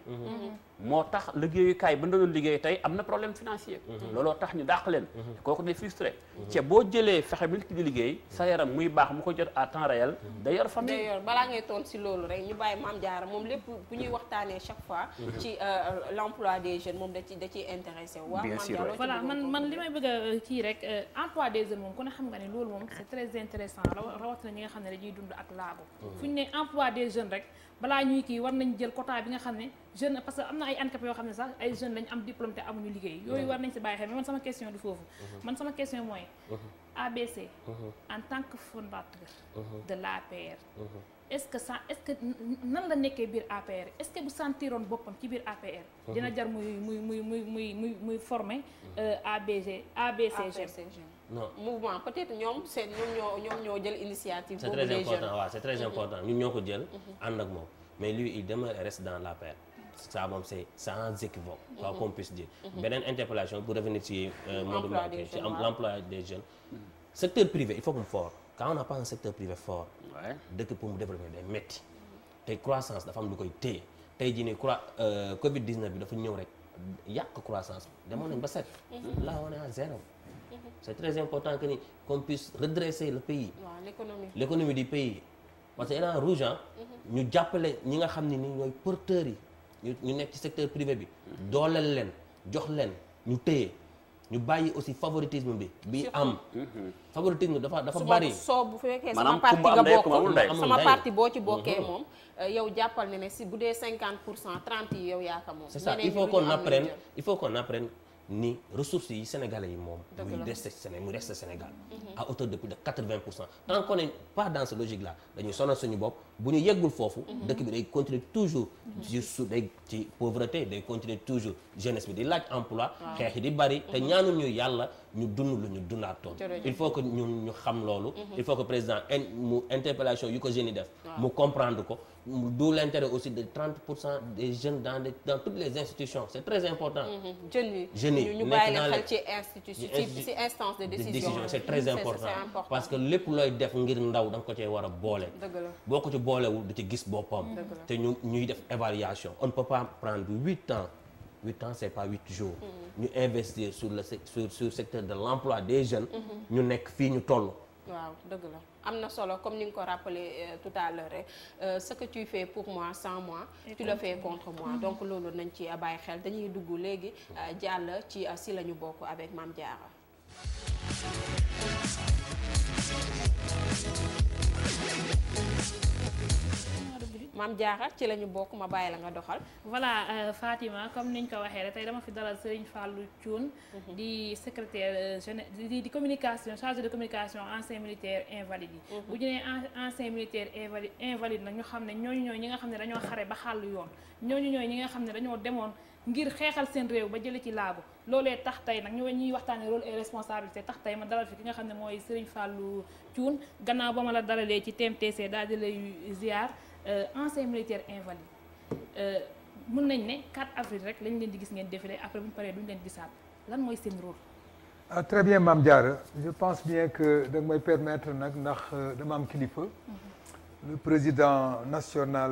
moo tax liggéeyukaay ba doon liggéey tey am na problème financier looloo tax ñu dàq leen kooku day frustré te boo jëlee fexe bi nit ki di liggéey sa yaram muy baax mu ko jot à temps réel da yor famille d'ailleurs balaa ngay toon si loolu rek ñu bàyyi Mame Diarra moom lépp bu ñuy waxtaanee chaque fois ci l'emploi des jeunes moom da ciy intéressé waaw bien sûr voilà man li may bëgg a kii rek emploi des jeunes moom ku ne xam nga ne loolu moom c'est très intéressant rawatina ñi nga xam ne dañuy dund ak laago fu ñu ne emploi des jeunes rek balaa ñuy kii war nañ jël quota bi nga xam ne jeune parce que am na ay handicapés yoo xam ne sax ay jeunes lañ am diplôme te amuñu liggéey yooyu war nañ si bàyyi xel mais man sama question du foofu man sama question mooy ABC en tant que fondateur de l'APR est-ce que nan la nekkee biir APR est-ce que bu sentiroon boppam ci biir APR dina jar muy former ABCG non mouvement peut-être ñoom ñoo jël initiative c'est très important waaw c'est très important ñun ñoo ko jël ànd ak moom mais lui il demeure et reste dans l'APR ça moom c'est sans équivoque quoi qu'on puisse dire beneen interpellation pour revenir ci Modou Mbacké ci l'emploi des jeunes secteur privé il faut que mu fort quand on n'a pas un secteur privé fort dëkk pour mu développer day metti tey croissance dafa am lu koy téye tey jii nii Covid 19 bi dafa ñëw rek yàq croissance bi demoon nañ ba 7 là on est à 0 c'est très important que ni qu'on puisse redresser le pays l'économie du pays parce que il est en rouge ñu jàppale ñi nga xam ne ni ñooy porteurs yi ñu nekk ci secteur privé bi dooleel leen jox leen ñu téye ñu bàyyi aussi favoritisme bi am favoritisme dafa bari soo bu fekkee sama parti nga bokk sama parti boo ci bokkee moom yow jàppal ne si bu dee 50% 30 yi yow yaa ko moom c'est ça il faut qu'on apprenne ni ressources yi sénégalais yi moom muy reste Sénégal à hauteur de plus de 80% tant qu'on n'est pas dans cette logique là dañuy sonal suñu bopp bu ñu yeggul foofu dëkk bi day continuer toujours ci pauvreté day continuer toujours jeunesse bi di laaj emploi xeex yi di bari te ñaanu ñu yàlla ñu dund lu ñu dundaatoon il faut que ñu xam loolu il faut que président mu interpellation yu ko jeunes yi def mu comprendre ko d'où l'intérêt aussi de 30% des jeunes dans toutes les institutions c'est très important jeunes yi ñu bàyyi leen xel ci institution ci instance de décision c'est très important parce que lépp looy def ngir ndaw da nga ko cee war a boole boo ko ci boolewul du ci gis boppam te ñuy def évaluation on ne peut pas prendre 8 ans c'est pas 8 jours ñu investir sur le secteur de l'emploi des jeunes ñu nekk fii ñu toll waaw dëgg la am na solo comme ni nga ko rappelé tout à l'heure rek ce que tu fais pour moi sans moi tu le fais contre moi donc loolu nañ ci bàyyi xel dañuy dugg léegi jàll ci si la ñu bokk avec Mame Diarra. Mame Diarra ci la ñu bokk ma bàyyi la nga doxal. voilà Fatima comme niñ ko waxee rek tey dama fi dalal Serigne Fallou Thioune di secrétaire di communication chargé de communication ancien militaire invalide yi. bu ñu nee ancien militaire invalide nag ñu xam ne ñooñu ñooy ñi nga xam ne dañoo xare ba xàllu yoon ñooñu ñooy ñi nga xam ne dañoo demoon ngir xeexal seen réew ba jële ci laago loolee tax tey nag ñuy waxtaanee rôle et responsabilité tax tey ma dalal fi ki nga xam ne mooy Serigne Fallou Thioune gannaaw ba ma la dalalee ci TMTC daal di lay ziar. Ancien militaire invalide mën nañ ne 4 avril rek lañ leen di gis ngeen défilé après bu ñu paree duñ leen gisaat lan mooy seen rôle. Très bien Mame Diarra je pense bien que da nga may permettre nag ndax dama am kilifa. Le président national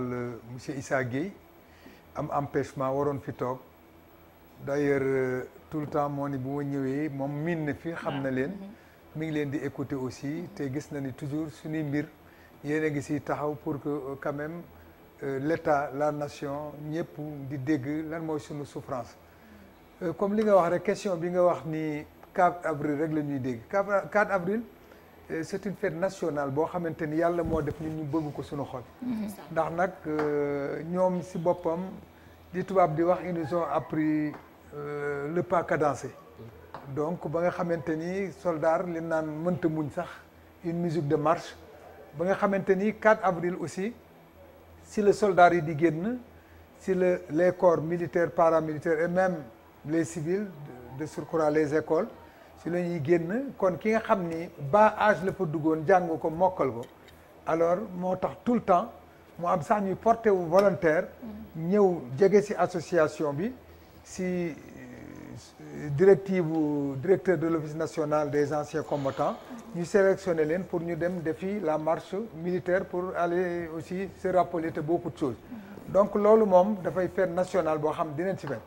monsieur Issa Gueye am empêchement waroon fi toog d'ailleurs tout le temps moo ni bu ma ñëwee moom miin na fi xam na leen. mi ngi leen di écouter aussi te gis na ni toujours suñuy mbir. yéen a ngi si taxaw pour que quand même l'État la nation ñëpp di dégg lan mooy sunu souffrance comme li nga wax rek question bi nga wax ni 4 avril rek la ñuy dégg 4 avril c'est une fête nationale boo xamante ni yàlla moo def ñun ñu bëgg ko sunu xol ndax nag ñoom si boppam di tubaab di wax ils nous ont appris le pas cadencé donc ba nga xamante ni soldat li naan mënta muñ sax une musique de marche ba nga xamante ni 4 avril aussi si le soldat yi di génn si les corps militaires paramilitaires et même les civils de surcroît les écoles si la ñuy génn kon ki nga xam ni bas âge la fa duggoon jàng ko mokkal ko alors moo tax tout le temps mu am sax ñuy porté wu volontaire ñëw jege si association bi si directeur de l'office national des anciens combattants ñu sélectionné leen pour ñu dem defi la marche militaire pour aller aussi se rappeler de beaucoup de choses donc loolu moom dafay fête nationale boo xam dinañ si fekk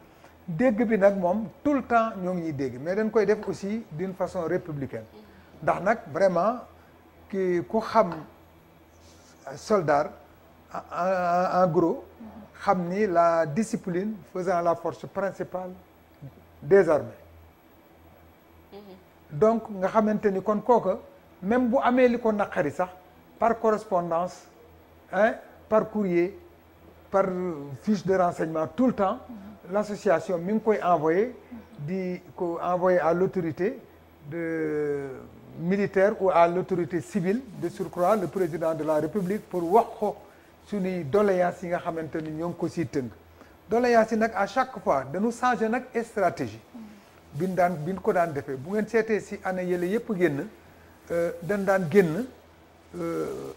dégg bi nag moom tout le temps ñoo ngi ñuy dégg mais dañ koy def aussi d'une façon républicaine ndax nag vraiment ki ku xam soldat en gros xam ni la discipline faisant la force principale des armées donc nga xamante ni kon kooka même bu amee li ko naqari sax par correspondance par courrier par fiche de renseignement tout le temps l'association mi ngi koy envoyé di ko envoyé à l'autorité de militaire ou à l'autorité civile de surcroît le président de la République pour wax ko suñuy doléances yi nga xamante ni ñoo ngi ko siy tënk doléances yi nag à chaque fois dañu changer nag stratégie bin ko daan defee bu ngeen seetee si année yële yëpp génn dañ daan génn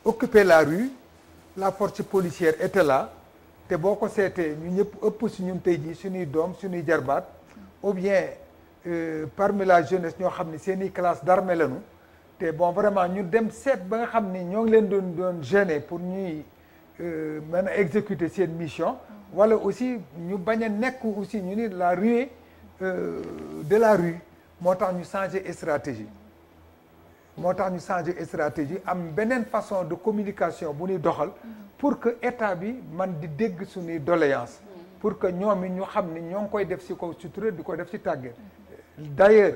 occuper la rue la force policière était là te boo ko seetee ñu ñëpp ëpp si ñun tey jii suñuy doom suñuy jarbaat ou bien parmi la jeunesse ñoo xam ni seeni classe d'armée lañu te bon vraiment ñu dem seet ba nga xam ni ñoo ngi leen doon gêner pour ñuy mën a exécuter seen mission wala aussi ñu bañ a nekk aussi ñu ni la ruée de la rue moo tax ñu changer stratégie am beneen façon de communication bu ñuy doxal pour que état bi man di dégg suñuy doléance pour que ñoom it ñu xam ni ñoo ngi koy def si kaw sutura di ko def si tàgget d'ailleurs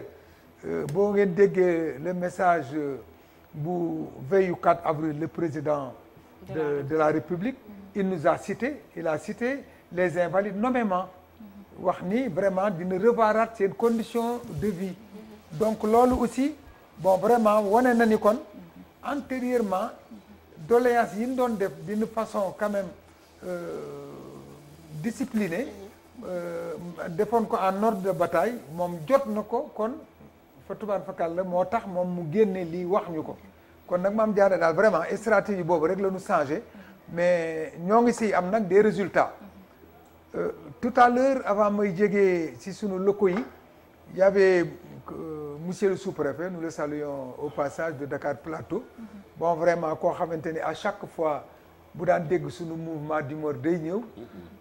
boo ngeen déggee le message bu veille 4 avril le président de la République il nous a cité les invalides nommément wax ni vraiment dina revoiraat seen condition de vie donc loolu aussi bon vraiment wane na ni kon antérieurement doléances yi ñu doon def d'une façon quand même disciplinée defoon ko en ordre de bataille moom jot na ko kon fa tubaar fakal la moo tax moom mu génne lii wax ñu ko kon nag Mame Diarra daal vraiment stratégie boobu rek la ñu changé mais ñoo ngi si am nag des résultats tout à l'heure avant may jógee si sunu locaux yi y avait monsieur le sous-préfet nous le saluons au passage de Dakar Plateau bon vraiment koo xamante ni à chaque fois bu daan dégg sunu mouvement d'humeur day ñëw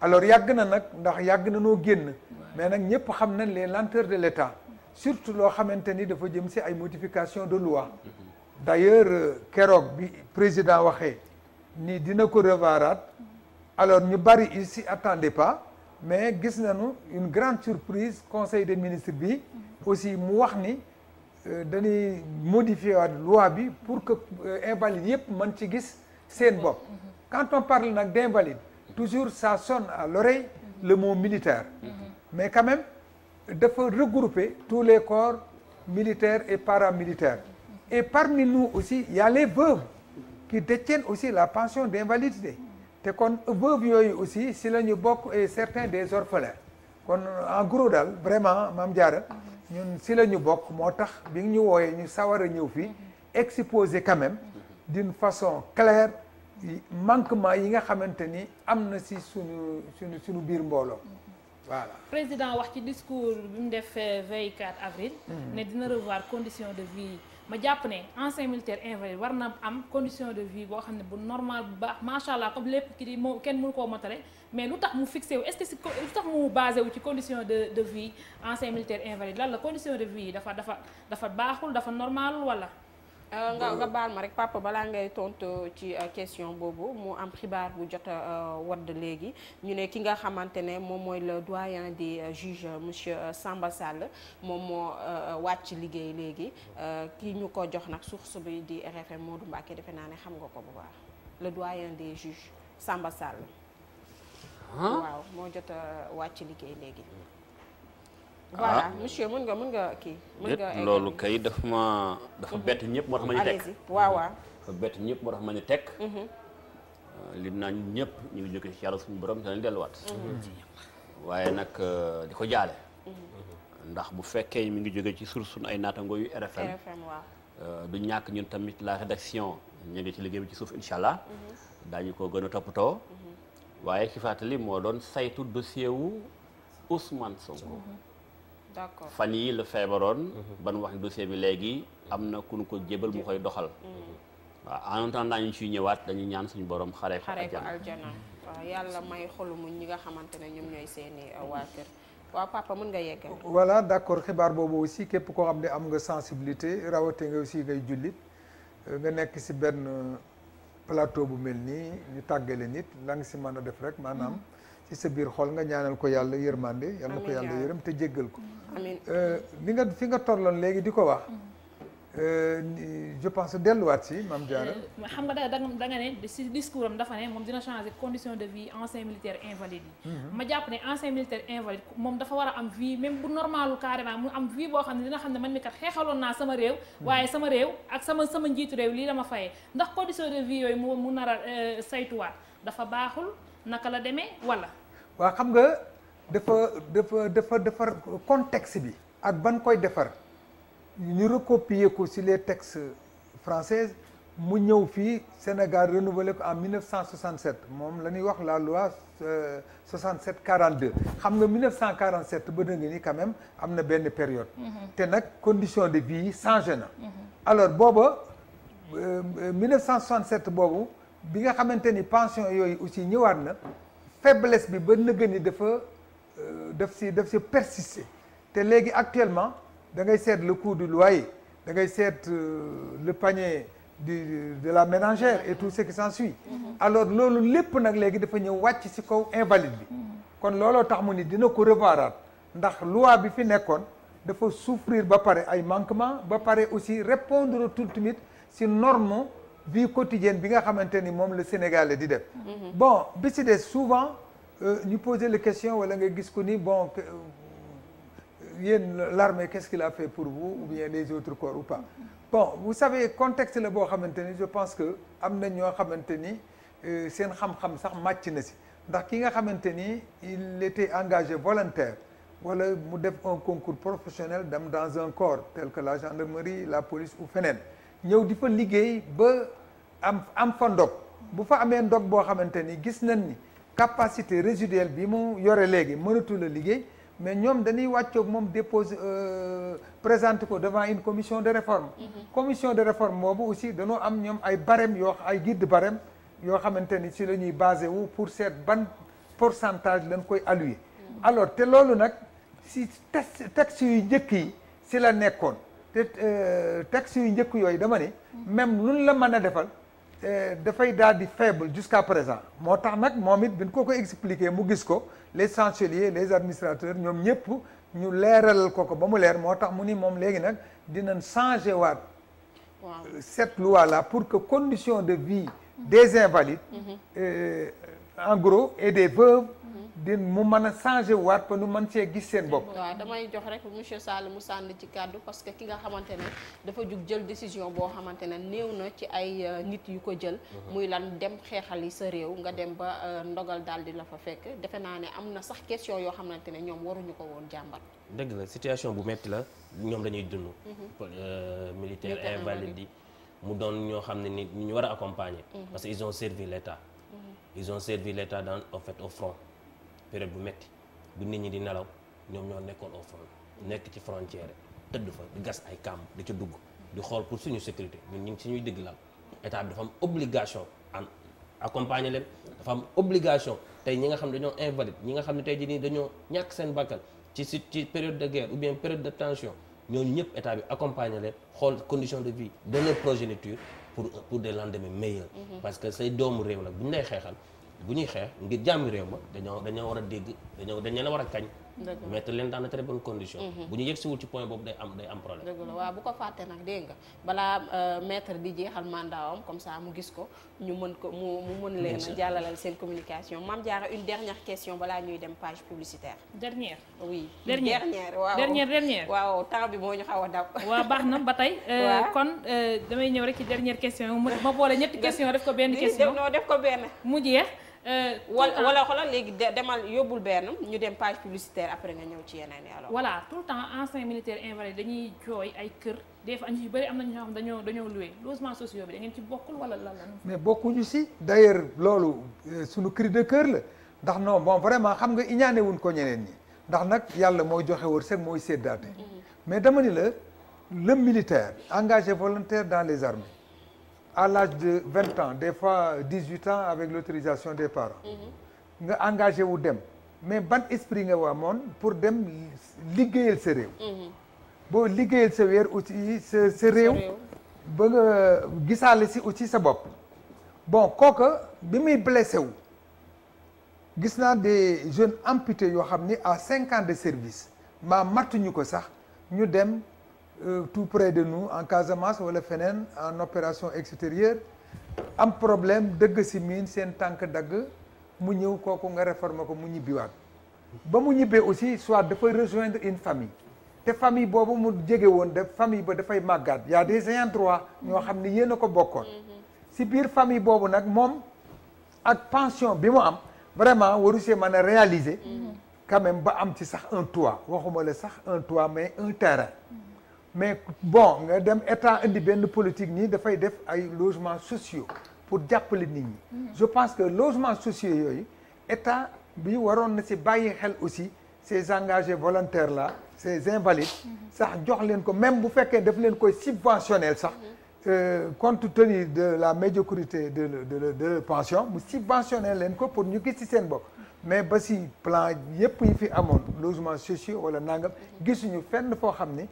alors yàgg na nag ndax yàgg na noo génn mais nag ñëpp xam nañ les lenteurs de l'État surtout loo xamante ni dafa jëm si ay modification de loi d'ailleurs keroog bi président waxee ni dina ko revoiraat alors ñu bari ils s'y attendaient pas mais gis nañu une grande surprise conseil des ministres bi aussi mu wax ni dañuy modifier waat loi bi pour que invalides yëpp mën ci gis seen bopp quand on parle nag d'invalide toujours ça sonne à l'oreille le mot militaire mais quand même dafa regrouper tous les corps militaires et paramilitaires et parmi nous aussi il y a les veuves qui détiennent aussi la pension d'invalidité te kon veuves yooyu aussi si la ñu bokk et certains des orphelins kon en gros daal vraiment Mame Diarra ñun si la ñu bokk moo tax bi ñu wooyee ñu sawar a ñëw fii exposer quand même d'une façon claire manquement yi nga xamante ni am na si suñu biir mbooloo voilà. président wax ci discours bi mu def veille 4 avril. ne dina revoir condition de vie ma jàpp ne ancien militaire invalide war na am condition de vie boo xam ne bu normal bu baax macha allah comme lépp ki di moo kenn mënu koo motale mais lu tax mu fixé wu est-ce que lu tax mu basé wu ci condition de vie ancien militaire invalide lan la condition de vie dafa baaxul dafa normal wala. nga baal ma rek papa balaa ngay tontu ci question boobu mu am xibaar bu jot a wadd léegi ñu ne ki nga xamante ne moom mooy le doyen des juges monsieur Samba Sall moom moo wàcc liggéey léegi ki ñu ko jox nag source bi di RFM Modou Mbacké defe naa ne xam nga ko bu baax le doyen des juges Samba Sall. waaw moo jot a wàcc liggéey léegi. voilà monsieur mën nga kii. mën nga loolu kay dafa bett ñëpp moo tax ma ñu tekk. waaw dafa bett ñëpp moo tax ma ñu tekk. li naan ñëpp ñu ngi jóge ci yàlla suñu borom danañ delluwaat. waaye nag di ko jaale. ndax bu fekkee mi ngi jóge ci suñu ay naataangoo yu RFM. waaw. du ñàkk ñun tamit la rédaction ñu ngi ci liggéey bi ci suuf incha allah. daañu ko gën a toppatoo. waaye ki fàttali moo doon saytu dossier wu Ousmane Sonko. d'accord fan yi la feebaroon. ban wax dossier bi léegi am na ku ñu ko jébal mu koy doxal. waaw en attendant ñu ciy ñëwaat dañuy ñaan suñu borom xaree ko aljana waaw yàlla may xolu muñ ñi nga xamante ne ñoom ñooy seeni waa kër waaw papa mën nga yeggal. voilà d'accord xibaar boobu aussi képp koo xam ne am nga sensibilité rawate nga aussi ngay jullit nga nekk ci benn plateau bu mel nii ñu tàggale nit la nga ci mën a def rek maanaam ci sa biir xol nga ñaanal ko yàlla yërmande yàlla na ko yàlla yërëm te jéggal ko. amiin li nga fi nga tolloon léegi di ko wax. je pense delluwaat si Mame Diarra. xam nga da nga ne si discours am dafa ne moom dina changer condition de vie ancien militaire invalide yi. ma jàpp ne ancien militaire invalide moom dafa war a am vie même bu normalu carrément mu am vie boo xam ne dina xam ne man mi kat xeexaloon naa sama réew. waaye sama réew ak sama njiitu réew lii dama fayee ndax condition de vie yooyu mu nar a saytuwaat dafa baaxul naka la demee wala. waaw xam nga dafa defar contexte bi. ak ban koy defar. ñu recopier ko ci les textes français mu ñëw fii Sénégal renouvelé ko en 1967 moom la ñuy wax la loi 67-42 xam nga 1947 ba dëgg ni quand même am na benn période. te nag condition de vie yi changé na. alors booba 1967 boobu bi nga xamante ni pension yooyu aussi ñëwaat na faiblesse bi ba nëgë ni daf si persister te léegi actuellement. da ngay seet le coût du loyer da ngay seet le panier de la ménagère et tout ce qui s'ensuit. alors loolu lépp nag léegi dafa ñëw wàcc ci kaw invalide bi. kon looloo tax mu ni dina ko revoiraat ndax loi bi fi nekkoon dafa souffrir ba pare ay manquements ba pare aussi répondre tout tamit ci norme vie quotidienne bi nga xamante ni moom le Sénégalais di def. bon bi ci des souvent ñu poser les questions wala nga gis ko ni bon. yéen l'armée qu'est-ce qu'il a fait pour vous ou bien les autres corps ou pas bon vous savez contexte la boo xamante ni je pense que am na ñoo xamante ni seen xam-xam sax màcc na si ndax ki nga xamante ni il était engagé volontaire wala mu def un concours professionnel dem dans un corps tel que la gendarmerie la police ou feneen ñëw di fa liggéey ba am fa ndog bu fa amee ndog boo xamante ni gis nañ ni capacité résiduelle bi mu yore léegi mënatu la liggéey mais ñoom dañuy wàccoog moom dépose présenter ko devant une commission de réforme. commission de réforme boobu aussi dañoo am ñoom ay barème ay guide barème yoo xamante ni ci la ñuy basé wu pour seet ban pourcentage lañ koy allouer. alors te loolu nag si texte yu njëkk yi si la nekkoon te texte yu njëkk yooyu dama ne même luñ la mën a defal dafay daal di faible jusqu'à présent moo tax nag moom it bi ñu ko expliquer mu gis ko les chanceliers les administrateurs ñoom ñëpp ñu leeralal ko ba mu leer moo tax mu ni moom léegi nag dinañ changer waat cette loi là pour que conditions de vie des invalides en gros et des veuves di mu mën a changer waat ba nu mën cee gis seen bopp. waaw damay jox rek monsieur Sall mu sànni ci kàddu parce que ki nga xamante ne dafa jug jël décision boo xamante ne néew na ci ay nit yu ko jël. muy lan dem xeexali sa réew nga dem ba ndogal daal di la fa fekk defe naa ne am na sax question yoo xamante ne ñoom waruñu ko woon jàmbat. dëgg la situation bu metti la ñoom dañuy dund. militaire invalide yi mu doon ñoo xam ne ni ñu war a accompagner. parce que ils ont servi l'État. ils ont servi l'État dans en fait au front. période bu metti bu nit ñi di nelaw ñoom ñoo nekkoon au front nekk ci frontière tëdd fa di gas ay camp di ci dugg di xool pour suñu sécurité ñun ñu ngi suñuy dëgg laal état bi dafa am obligation en accompagner leen dafa am obligation tey ñi nga xam ne dañoo invalide ñi nga xam ne tey jii nii dañoo ñàkk seen bakkan ci période de guerre ou bien période de tension ñooñu ñëpp état bi accompagner leen xool condition de vie de leur progéniture pour des lendemains meilleurs. parce que say doomu réew nag bu ñu lay xeexal bu ñuy xeex ngir jàmmi réew ma dañoo war a dégg dañ leen a war a kañ. mettre leen dans de très bonnes conditions. bu ñu yegsiwul ci point boobu day am problème. dëgg la waaw bu ko fàtte nag dégg nga balaa maître di jeexal mandat am comme ça mu gis ko ñu mën ko mu mën leen a jàllalal seen communication Mame Diarra une dernière question balaa ñuy dem page publicitaire. dernière. oui dernière waaw dernière. waaw temps bi moo ñu xaw a daw. waaw baax na ba tey. kon damay ñëw rek ci dernière question ma boole ñetti question def ko benn question. non def ko benn. mu jeex. wala xoolal léegi demal yóbbul benn ñu dem page publicitaire après nga ñëw ci yeneen yi alors. voilà tout le temps anciens militaires invalides dañuy jooy ay kër des fois ñu bëri am na ñoo xam dañoo loué logements sociaux bi da ngeen ci bokkul wala lan la. mais bokkuñu si d'ailleurs loolu suñu cri de cœur la ndax non bon vraiment xam nga iñaane wuñ ko ñeneen ñi ndax nag yàlla mooy joxe wërsëg mooy séddaate mais dama ni la le militaire engagé volontaire dans les armées à l'âge de 20 ans des fois 18 ans avec l'autorisation des parents nga engagé wu dem mais ban esprit nga amoon pour dem liggéeyal sa réew boo liggéeyal sa weer aussi sa réew ba nga gisaale si aussi sa bopp bon kooka bi muy blessé wu gis naa des jeunes amputés yoo xam ni à 5 ans de service mattuñu ko sax ñu dem tout près de nous en Casamance wala feneen en opération extérieure am problème dëgg si miin seen tànk dagg mu ñëw kooku nga réformer ko mu ñibbiwaat ba mu ñibbee aussi soit dafay rejoindre une famille te famille boobu mu jege woon famille ba dafay màggaat y a des ayants droit ñoo xam ne yéen a ko bokkoon si biir famille boobu nag moom ak pension bi mu am vraiment waru see mën a réaliser quand même ba am ci sax un toit waxuma la sax un toit mais un terrain mais bon nga dem état indi benn politique nii dafay def ay logements sociaux pour jàppale nit ñi je pense que logements sociaux yooyu état bi waroon na si bàyyi xel aussi ces engagés volontaires là ces invalides sax jox leen ko même bu fekkee daf leen koy subventionnel sax compte tenu de la médiocrité de pension mu subventionné leen ko pour ñu gis ci seen bopp mais ba si plan yépp yi fi amoon logements sociaux wala nangam gisuñu fenn foo xam ni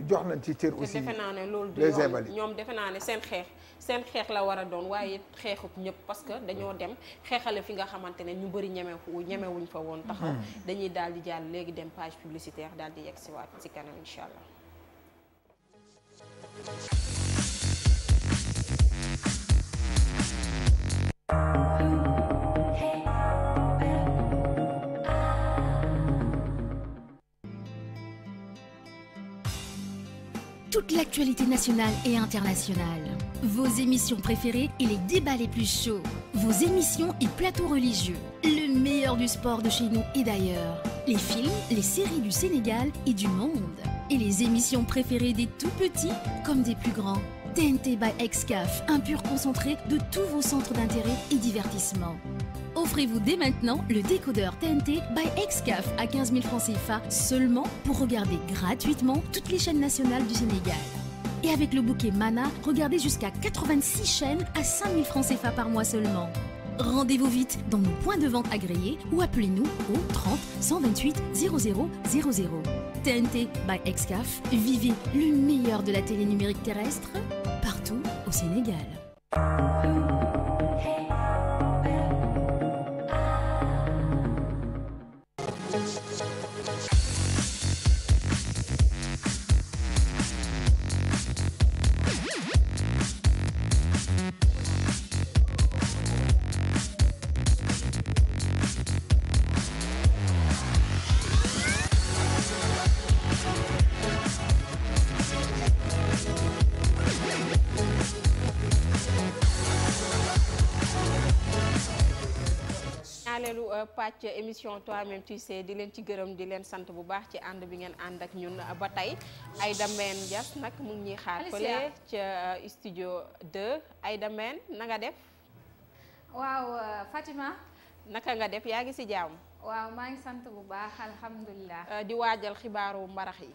jox nañ ci cër aussi defe naa ne loolu du les yoon invalides ñoom defe naa ne seen xeex la war a doon waaye xeexuk ñëpp parce que dañoo dem xeexale fi nga xamante ne ñu bëri ñemewuñ fa woon taxaw dañuy daal di jàll léegi dem page publicitaire daal di yegg si waat si kanam incha allah. Toute l'actualité nationale et internationale. Vos émissions préférées et les débats les plus chauds. Vos émissions et plateaux religieux. Le meilleur du sport de chez nous et d'ailleurs. Les films, les séries du Sénégal et du monde. Et les émissions préférées des tout petits comme des plus grands. TNT by Excaf, un pur concentré de tous vos centres d'intérêt et divertissement. Offrez-vous dès maintenant le décodeur TNT by Excaf à 15 000 francs CFA seulement pour regarder gratuitement toutes les chaînes nationales du Sénégal. Et avec le bouquet Mana, regardez jusqu'à 86 chaînes à 5 000 francs CFA par mois seulement. Rendez-vous vite dans nos points de vente agréés ou appelez-nous au 30 128 0000. TNT by Excaf, vivez le meilleur de la télé numérique terrestre partout au Sénégal. ñaareelu pàcc émission toi-même tu sais di leen ci gërëm di leen sant bu baax ci ànd bi ngeen ànd ak ñun ba tey Aïda Mbène Dias nag mu ngi ñuy xaar fële ca studio 2 Aïda Mbène na nga def. waaw Fatima. naka nga def yaa ngi ci jàmm. waaw maa ngi sant bu baax alhamdulilah. di waajal xibaaru mbarax yi.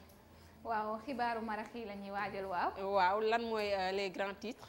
waaw xibaaru mbarax yi la ñuy waajal waaw. waaw lan mooy les grands titres.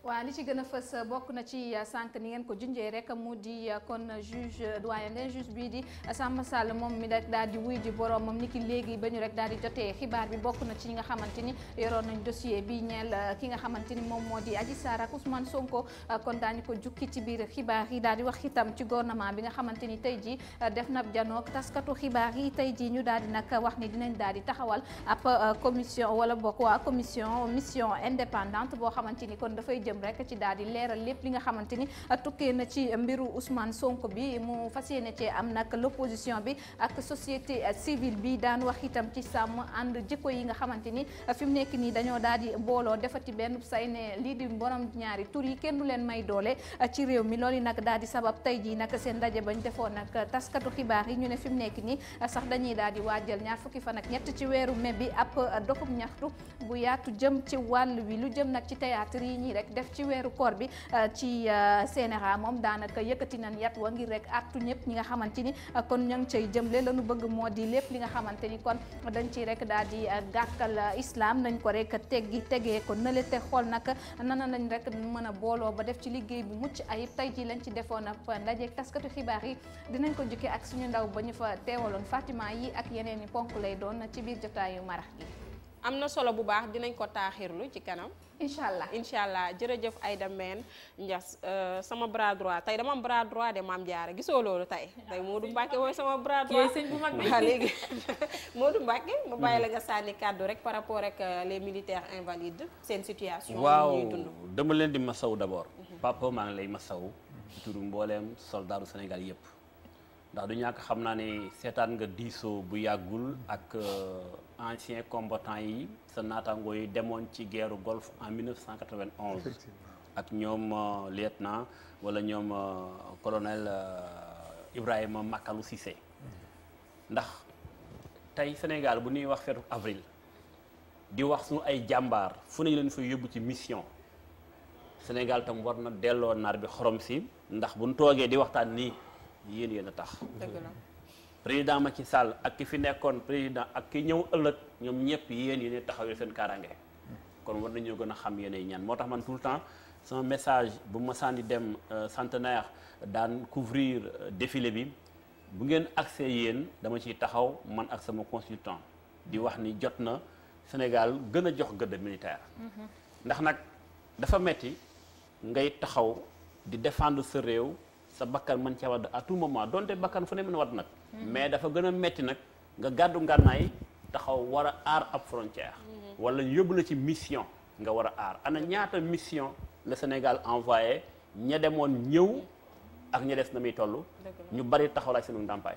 waaw li ci gën a fës bokk na ci sànq ni ngeen ko junjee rek mu di kon juge doyen des juges bii di Samba Sall moom mi rek daal di wuy ji borom moom ni ki léegi ba ñu rek daal di jotee xibaar bi bokk na ci ñi nga xamante ni yoroon nañ dossier bi ñeel ki nga xamante ni moom moo di Adji Sarr ak Ousmane Sonko kon daañu ko jukki ci biir xibaar yi daal di wax itam ci gouvernement bi nga xamante ni tey ji def na janook taskatu xibaar yi tey ji ñu daal di nag wax ni dinañ daal di taxawal ab commission wala bokk waa mission indépendante boo xamante ni kon dafay jëm rek ci daal di leeral lépp li nga xamante ni tukkee na ci mbiru Ousmane Sonko bi mu fas yéene cee am nag l'opposition bi ak société civile bi daan wax itam ci sàmm ànd jikko yi nga xamante ni fi mu nekk nii dañoo daal di booloo defati benn say ne lii di borom ñaari tur yi kenn du leen may doole ci réew mi loolu nag daal di sabab tey jii nag seen ndaje bañ defoon nag taskatu xibaar yi ñu ne fi mu nekk nii sax dañuy daal di waajal ñaar fukki fan ak ñett ci weeru mai bi ab doxub ñaxtu bu yaatu jëm ci wàll wi lu jëm nag ci théâtre yi ñi rek def ci weeru koor bi ci CNRA moom daanaka yëkkati nañ yat wa ngir rek artu ñëpp ñi nga xamante ni kon ña ngi cay jëmle lañu bëgg moo di lépp li nga xamante ni kon dañ ci rek daal di gàkkal islam nañ ko rek tegee ko nële te xool nag nana lañ rek mën a booloo ba def ci liggéey bu mucc ayib tey ji lañ ci defoon ab ndajeek taskatu xibaar yi dinañ ko jukkee ak suñu ndaw ba ñu fa teewaloon Fatima yi ak yeneen i ponk lay doon ci biir jotaayu marax gi. am na solo bu baax dinañ ko taaxirlu ci kanam. incha allah jërëjëf Aïda Mbène Ndiass sama bras droit tey dama am bras droit de Mame Diarra gisoo loolu tey Modou Mbacke mooy sama bras droit sëñ bu mag bi waaw léegi Modou Mbacke ma bàyyi la nga sànni kàddu rek par rapport ak les militaires invalides seen situation. waaw ñuy dund dama leen di masaw d'abord. papa maa ngi lay masaw ci turu mbooleem soldaaru Sénégal yëpp ndax du ñàkk xam naa ne seetaan nga diisoo bu yàggul ak anciens combattants yi sa naataangoo yi demoon ci guerre Golfe en 1991 ak ñoom lieutenant wala ñoom colonel Ibrahima Makalu Cissé ndax tey Sénégal bu ñuy wax feetu avril di wax suñu ay jàmbaar fu nañu leen fa yóbbu ci mission Sénégal tam war na delloo naar bi xorom si ndax bu ñu toogee di waxtaan nii yéen a tax. dëgg la président Macky Sall ak ki fi nekkoon président ak ki ñëw ëllëg ñoom ñëpp yéen taxawee seen kaaraange kon war nañoo gën a xam yéenay ñan moo tax man tout le temps sama message bu ma sànni dem centenaire daan couvrir défilé bi bu ngeen accès yéen dama ciy taxaw man ak sama consultant di wax ni jot na Sénégal gën a jox gëdd militaire. ndax nag dafa metti ngay taxaw di défendre sa réew. sa bakkan mën ca wadd à tout moment donte bakkan fu ne mën a wadd nag mais dafa gën a metti nag nga gàddu ngànnaay taxaw war a aar ab frontière wala ñu yóbbu la ci mission nga war a aar ana ñaata mission le Sénégal envoyé ña demoon ñëw ak ña des na muy toll ñu bari taxaw laaj seen ndàmpaay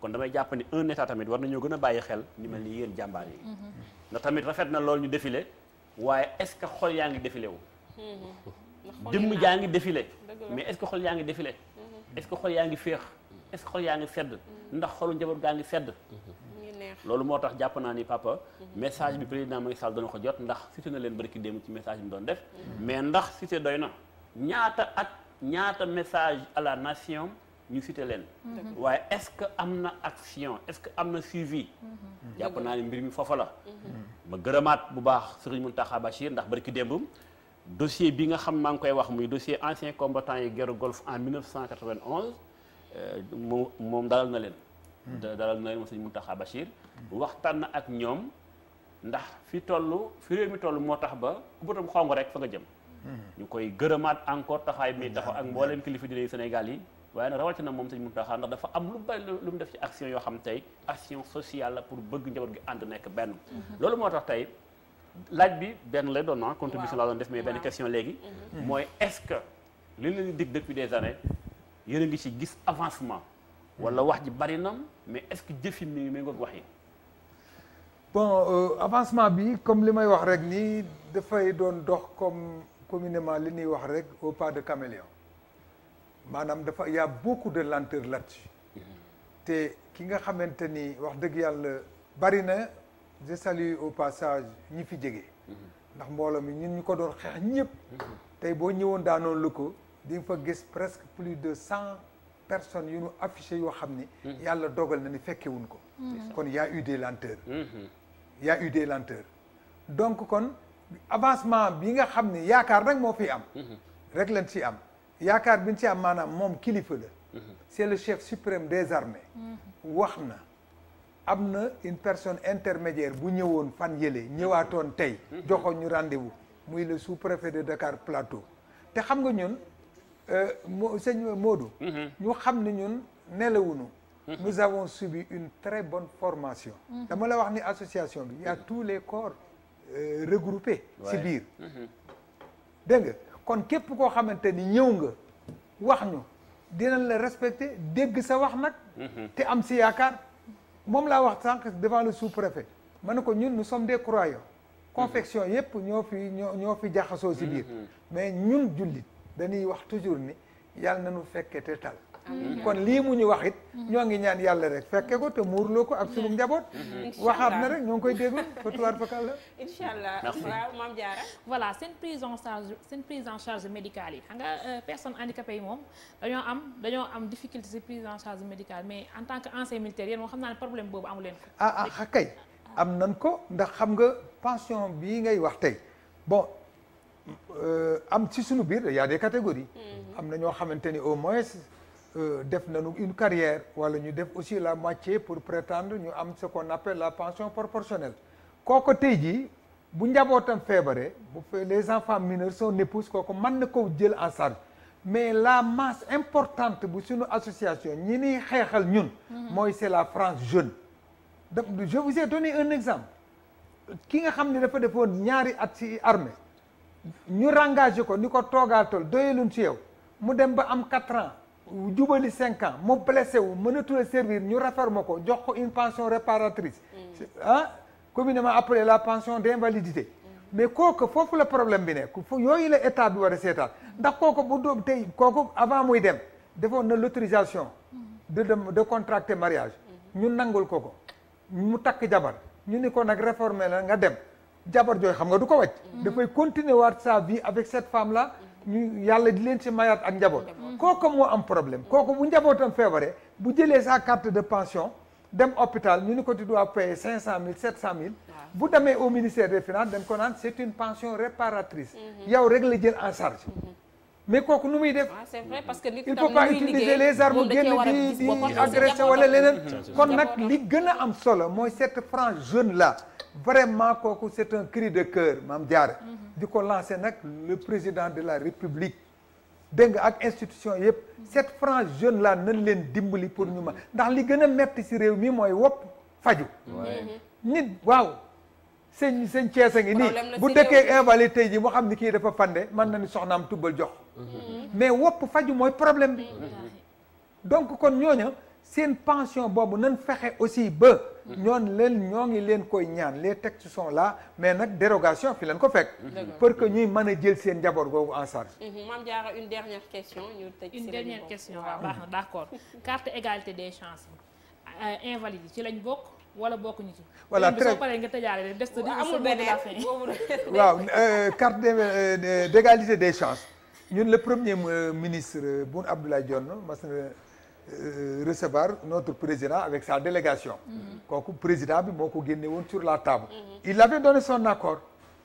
kon damay jàpp ni un état tamit war nañoo gën a bàyyi xel ñu mel ni yéen jàmbaar yi ndax tamit rafet na loolu ñu défilé waaye est-ce que xol yaa ngi défilé wu jëmm jaa ngi défilé mais est-ce que xol yaa ngi défilé est-ce que xol yaa ngi féex est-ce que xol yaa ngi sedd ndax xolu njaboot gaa ngi sedd loolu moo tax jàpp naa ni papa message bi président Macky Sall dana ko jot ndax cité na leen barki démb ci message bi mu doon def mais ndax cité doy na ñaata message à la nation ñu cité leen waaye est-ce que am na action est-ce que am na suivi jàpp naa ni mbir mi foofa la ma gërëmaat bu baax Serigne Mountakha Bachir ndax barki démb dossier bi nga xam maa ngi koy wax muy dossier ancien combattant yi guerre Golfe en 1991 moom dalal na leen moom Serigne Mountakha Bachir waxtaan na ak ñoom ndax fi réew mi toll moo tax ba ku bëtam xong rek fa nga jëm ñu koy gërëmaat encore taxawaay bi taxaw ak mbooleem kilifa diine Sénégal yi waaye nag rawatina moom Serigne Mountakha ndax dafa am lu bari lu mu def ci action yoo xam tey action sociale la pour bëgg njaboot gi ànd nekk benn loolu moo tax tey laaj bi benn lay doon contribution laa doon def mais benn question léegi mooy est-ce que li leen di dig depuis des années yéen a ngi ci gis avancement wala wax ji bari na mais est-ce que jëfin mi ngi méngoog wax yi bon avancement bi comme li may wax rek nii dafay doon dox comme communément li ñuy wax rek au pas de caméléon maanaam dafa y a beaucoup de lenteur là-dessus te ki nga xamante ni wax dëgg yàlla bari na je salue au passage ñi fi jege ndax mbooloo mi ñun ñu ko doon xeex ñëpp tey boo ñëwoon daanoon lu ko di nga fa gis presque plus de 100 personnes yu ñu affiché yoo xam ni yàlla dogal na ni fekkewuñ ko kon y a eu des lenteurs y a eu des lenteurs donc kon avancement bi nga xam ne yaakaar rek moo fi am rek lañ ci am yaakaar bi ñu ci am maanaam moom kilifa la c'est le chef suprême des armées wax na am na une personne intermédiaire bu ñëwoon fan yële ñëwaatoon tey joxoon ñu rendez-vous muy le sous-préfet de Dakar Plateau te xam nga ñun sëñ Modou ñu xam ne ñun nelawuñu nous avons subi une très bonne formation dama la wax ni association bi y a tous les corps regroupés ci biir dégg nga kon képp koo xamante ni ñëw nga wax ñu dinañ la respecter dégg sa wax nag te am si yaakaar moom laa wax sànq devant le sous-préfet ma ne ko ñun nous sommes des croyants confection yépp ñoo fi jaxasoo si biir mais ñun jullit dañuy wax toujours ni yàlla nañu fekke te tal kon lii mu ñu wax it ñoo ngi ñaan yàlla rek fekke ko te muurloo ko ak sunu njaboot waxaat na rek ñoo ngi koy déglu fa tuwaar fakal la incha allah waaw Mame Diarra voilà seen prise en charge médicale yi xam nga personnes handicapées yi moom dañoo am difficulté ci prise en charge médicale mais en tant que ancien militaire yéen moom xam naa ne problème boobu amu leen ko kay am nan ko ndax xam nga pension bii ngay wax tey bon am ci sunu biir y a des catégories am na ñoo xamante ni au moins def nañu une carrière wala ñu def aussi la moitié pour prétendre ñu am ce qu'on appelle la pension proportionnelle kooku tey jii bu njabootam feebaree bu les enfants mineurs son épouse kooku mën na ko jël en charge mais la masse importante bu suñu association ñi niy xeexal ñun mooy c'est la France jeune je vous ai donné un exemple ki nga xam ne dafa defoon ñaari at ci armée ñu rengagé ko ni ko toogaatal doyalun ci yow mu dem ba am 4 ans jubali 5 ans mu blessé wu mënatul a servir ñu réformer ko jox ko une pension réparatrice communément appelée la pension d'invalidité mais kooku foofu la problème bi nekk yooyu la état bi war a seetaan ndax kooku bu doom tey kooku avant muy dem defoon na l'autorisation de contracter mariage ñu nangul ko mu takk jabar ñu ni ko nag réformer la nga dem jabar jooy xam nga du ko wàcc dafay continuer waat sa vie avec cette femme là ñu yàlla di leen ci mayaat ak njaboot kooku moo am problème kooku bu njabootam feebaree bu jëlee sa carte de pension dem hôpital ñu ni ko tu dois payer 500 000 700 000 bu demee au ministère des finances dañ ko naan c'est une pension réparatrice yow rek la jël en charge mais kooku nu muy def c'est vrai parce que il faut pas utiliser les armes génn di agresser wala leneen kon nag li gën a am solo mooy cette frange jeune là vraiment kooku c'est un cri de cœur Mame Diarra di ko lancer nag le président de la République dégg nga ak institution yëpp cette frange jeune là nañ leen dimbali pour ñu ma ndax li gën a metti ci réew mi mooy wopp faju nit waaw sëñ Cees a ngi nii bu dëkkee invalide tey ji moo xam ni kii dafa fande mën na ni soxnaam tubbal jox mais wopp faju mooy problème bi donc kon ñooña seen pension boobu nañ fexe aussi ba ñoo ngi leen koy ñaan les textes sont là mais nag dérogation fi leen ko fekk pour que ñuy mën a jël seen njaboot googu en charge Mame Diarra une dernière question ñu tëj une dernière question waaw baax na d'accord carte égalité des chances invalide yi ci lañ bokk wala bokkuñu ci voilà très soo paree nga tëjaale des amul beneen waaw carte d'égalité des chances ñun le premier ministre Boun Abdallah Dionne mas na recevoir notre président avec sa délégation kooku président bi moo ko génne woon sur la table il avait donné son accord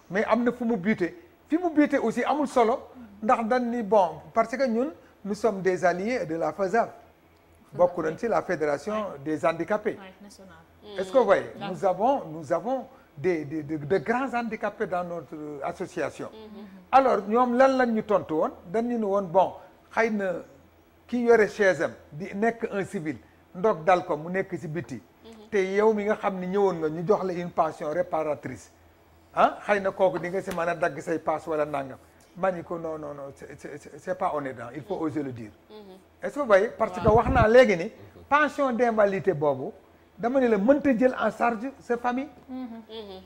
mais am na fu mu buté aussi amul solo ndax dañ ni bon parce que ñun nous sommes des alliés de la FASAF bokk nañ ci la fédération des handicapés est-ce que vous voyez nous avons de grands handicapés dans notre association alors ñoom lan lañ ñu tontu woon dañu ne woon bon xëy na ki yore chaise am di nekk un civil ndog dal ko mu nekk ci biti te yow mi nga xam ni ñëwoon nga ñu jox la une pension réparatrice xëy na kooku di nga ci mën a dagg say passe wala nangam ma ni ko non c'est pas honnête il faut oser le dire est-ce que vous voyez parce que wax naa léegi ni pension d'invalidité boobu dama ne la mënta jël en charge sa famille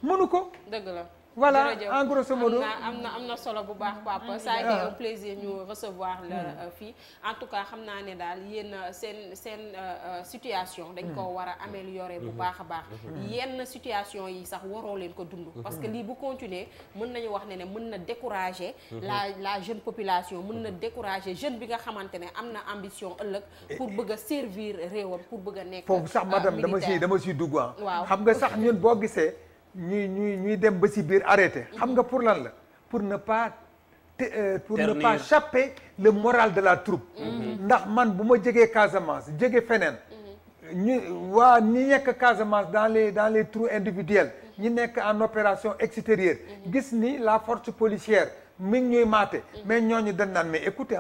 mënu ko dëgg la voilà en grosso modo am na solo bu baax papa ça a été un plaisir ñu recevoir la fii en tout cas xam naa ne daal yéen seen situation dañ ko war a améliorer bu baax a baax yenn situation yi sax waroo leen ko dund parce que lii bu continuer mën nañu wax ne mën na décourager la jeune population mën na décourager jeune bi nga xamante ne am na ambition ëllëg pour bëgg a servir réewam pour bëgg a nekk foofu sax madame dama siy dugg waaw xam nga sax ñun boo gisee ñuy dem ba si biir arrêté xam nga pour lan la pour ne pas chapper le moral de la troupe ndax man bu ma jegee Casamance jege feneen ñi nekk Casamance dans les trous individuels ñi nekk en opération extérieure gis ni la force policière mi ngi ñuy maate mais ñooñu dañ naan mais écoutez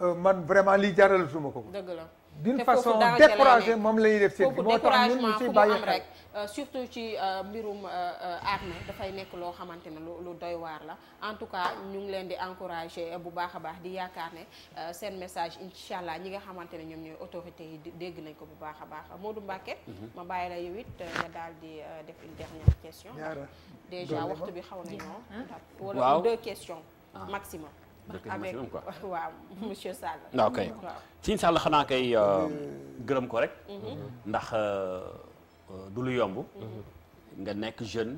man vraiment lii jaralatuma ko dëgg la d'une façon découragée moom la ñuy def seen moo tax ñun ñu si bàyyi xel surtout ci mbirum armée dafay nekk loo xamante ne lu doy waar la en tout cas ñu ngi leen di encourager bu baax a baax di yaakaar ne seen message incha allah ñi nga xamante ne ñoom ñooy autorités yi dégg nañ ko bu baax a baax Modou Mbacké ma bàyyi la yow it nga daal di def une dernière question déjà waxtu bi xaw nañoo wala 2 questions maximum avec waaw monsieur Sall ok Sëñ Sall xanaa kay gërëm ko rek ndax du lu yomb nga nekk jeune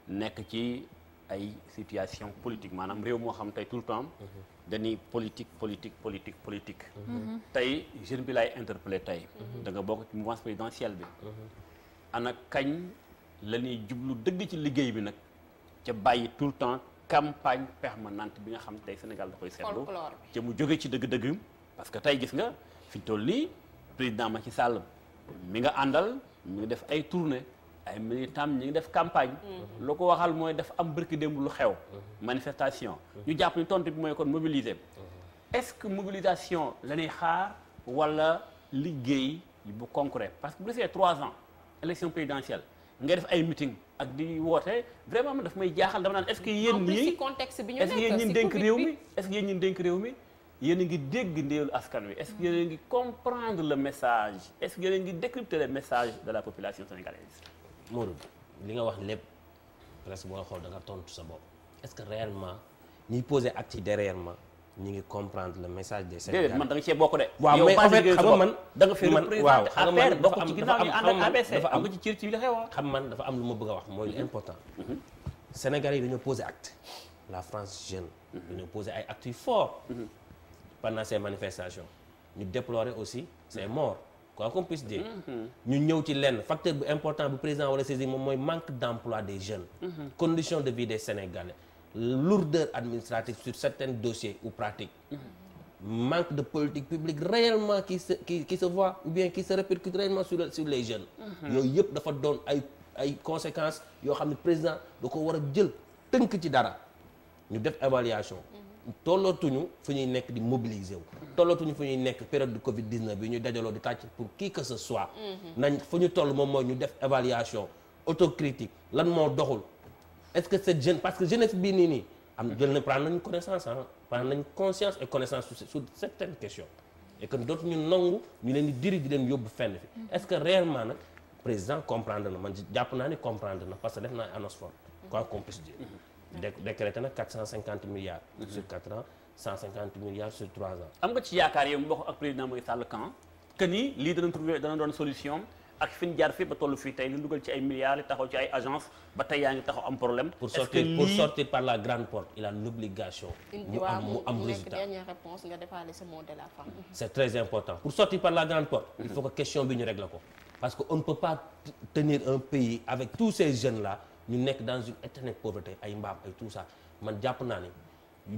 nekk ci ay situation politique maanaam réew moo xam tey tout le temps dañuy politique tey jeune bi lay interpellé tey da nga bokk ci mouvance présidentielle bi ana kañ la ñuy jublu dëgg ci liggéey bi nag ca bàyyi tout le temps campagne permanente bi nga xam tey Sénégal da koy seetlu te mu jóge ci dëgg-dëgg parce que tey gis nga fi toll nii président Macky Sall mi nga àndal mi ngi def ay tournée ay militants ñi ngi def campagne lu ko waxal mooy def am bërki démb lu xew manifestation ñu jàpp ni tontu bi mooy kon mobiliser est-ce que mobilisation la ñuy xaar wala liggéey bu concret parce que bu desee 3 ans élection présidentielle nga def ay meeting ak di woote vraiment man daf may jaaxal dama naan est-ce que yéen ñii est-ce que yéen ñi dénk réew mi est-ce que yéen ñi dénk réew mi yéen a ngi dégg ndéelu askan wi est-ce que yéen a ngi comprendre le message est-ce que yéen a ngi décrypter le message de la population sénégalaise. Modou li nga wax lépp presque boo xool da nga tontu sa bopp est-ce que réellement ñiy poser acte yi derrière ma ñi ngi comprendre le message des Sénégalais. déedéet man da nga cee bokk de. waaw mais en fait xam nga man da nga fi représenté affaire bokk ci ginnaaw ñu ànd ak ABC dafa am nga ci cër ci li xew xam man dafa am lu ma bëgg a wax mooy lu important. Sénégalais yi dañoo poser acte la France jeune. dañoo poser ay actes yu forts. pendant ces manifestations ñu déplorer aussi ces morts quoi qu'on puisse dire ñu ñëw ci lenn facteur bu important bu président wala saisir moom mooy manque d'emploi des jeunes conditions de vie des Sénégalais lourdeur administrative sur certains dossiers ou pratiques manque de politique publique réellement qui se voit ou bien qui se répercute réellement sur les jeunes yooyu yëpp dafa doon ay conséquences yoo xam ne président da ko war a jël tënk ci dara ñu def évaluation tollootuñu fu ñuy nekk di mobiliser wu tollootuñu fu ñuy nekk période de Covid-19 bi ñuy dajaloo di tàcc pour qui que ce soit nañ fu ñu toll moom mooy ñu def évaluation autocritique lan moo doxul est-ce que cette jeune parce que jeunesse bii nii am jël na prendre nañ connaissance prendre nañ conscience et connaissance sur certaines questions et que dootu ñu nangu ñu leen di diri di leen yóbbu fenn fi est-ce que réellement nag président comprendre na man jàpp naa ni comprendre na parce que def naa annonce forte quoi qu'on puisse dire décrété na 450 milliards sur 4 ans 150 milliards sur 3 ans am nga ci yaakaar yow mu bokk ak président Macky Sall kan que ni lii dana doon solution ak fi ñu jaar fii ba tollu fii tey lu dugal ci ay milliards taxaw ci ay agence ba tey yaa ngi taxaw am problème pour sortir par la grande porte il a l'obligation mu am résultat dernière réponse nga defaale ce mot de la fin c'est très important pour sortir par la grande porte il faut que question bi ñu règle ko parce que on ne peut pas tenir un pays avec tous ces jeunes là ñu nekk dans une éternelle pauvreté ay mbaam ay tout ça man jàpp naa ni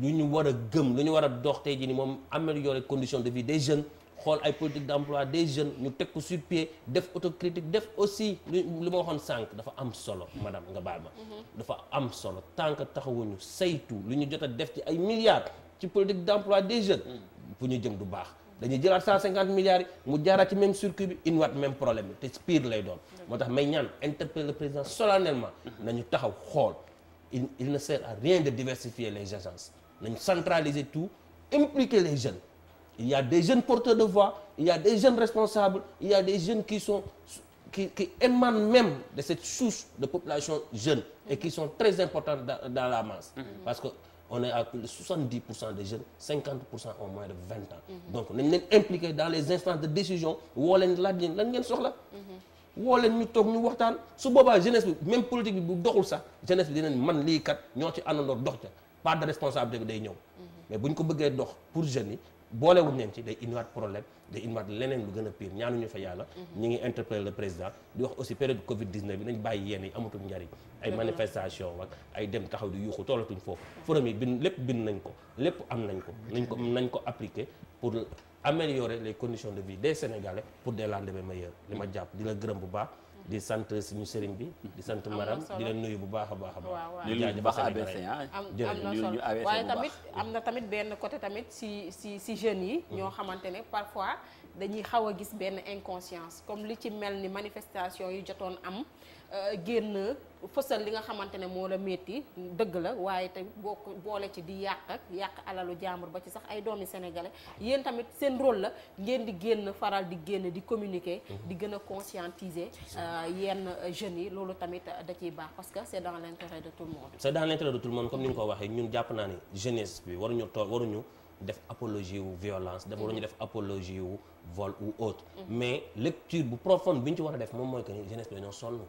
lu ñu war a gëm lu ñu war a dox tey jii ni moom améliorer conditions de vie des jeunes xool ay politique d'emploi des jeunes ñu teg ko sur pied def autocritique def aussi li ma waxoon sànq dafa am solo madame nga baal ma dafa am solo tant que taxawuñu saytu lu ñu jot a def ci ay milliards ci politique d'emploi des jeunes fu ñu jëm du baax dañuy jëlaat 150 milliards yi mu jaaraat ci même circuit bi indiwaat même problème bi te pire lay doon moo tax may ñaan interpeller le président solennellement nañu taxaw xool il ne sert à rien de diversifier les agences nañu centraliser tout impliquer les jeunes il y a des jeunes porteurs de voix il y a des jeunes responsables il y a des jeunes qui émanent même de cette souche de population jeune et qui sont très importantes dans la masse parce que on est à plus de 70% des jeunes 50% ont moins de 20 ans donc nañ leen impliquer dans les instances de décision woo leen laaj leen lan ngeen soxla woo leen ñu toog ñu waxtaan su boobaa jeunesse bi même politique bi bu doxul sax jeunesse bi dinañ man lii kat ñoo ci àndandoo dox ca part de responsabilité bi day ñëw mais bu ñu ko bëggee dox pour jeunes yi boolewuñ leen ci day indiwaat problème day indiwaat leneen lu gën a pire ñaanuñu fa yàlla. ñi ngi interpeller le président di wax aussi période Covid 19 bi nañ bàyyi yenn yi amatul njariñ ay manifestation ak ay dem taxaw di yuuxu toolatuñ foofu forum yi bind nañ ko lépp am nañ ko appliquer pour améliorer les conditions de vie des Sénégalais pour des lendemains meilleurs li ma jàpp di la gërëm bu baax di sant suñu sëriñ bi di sant maram di leen nuyu bu baax a baax a baax di nuyu bu baax ABC am na solo waaye tamit am na tamit benn côté tamit si jeunes yi ñoo xamante ne parfois dañuy xaw a gis benn inconscience comme li ci mel ni manifestation yi jotoon am génn fësal li nga xamante ne moo la métti dëgg la waaye te boole ci di yàq alalu jàmbur ba ci sax ay doomi sénégalais yéen tamit seen rôle la ngeen di génn faral di génn di communiquer di gën a conscientiser yenn jeunes yi loolu tamit da ciy baax parce que c'est dans l'intérêt de tout le monde. c'est dans l'intérêt de tout le monde comme ni nga ko waxee ñun jàpp naa ni jeunesse bi waruñu def apologie wu violence waruñu def apologie wu vol ou autre mais lecture bu profonde bi ñu ci war a def moom mooy que ni jeunesse bi dañoo sonn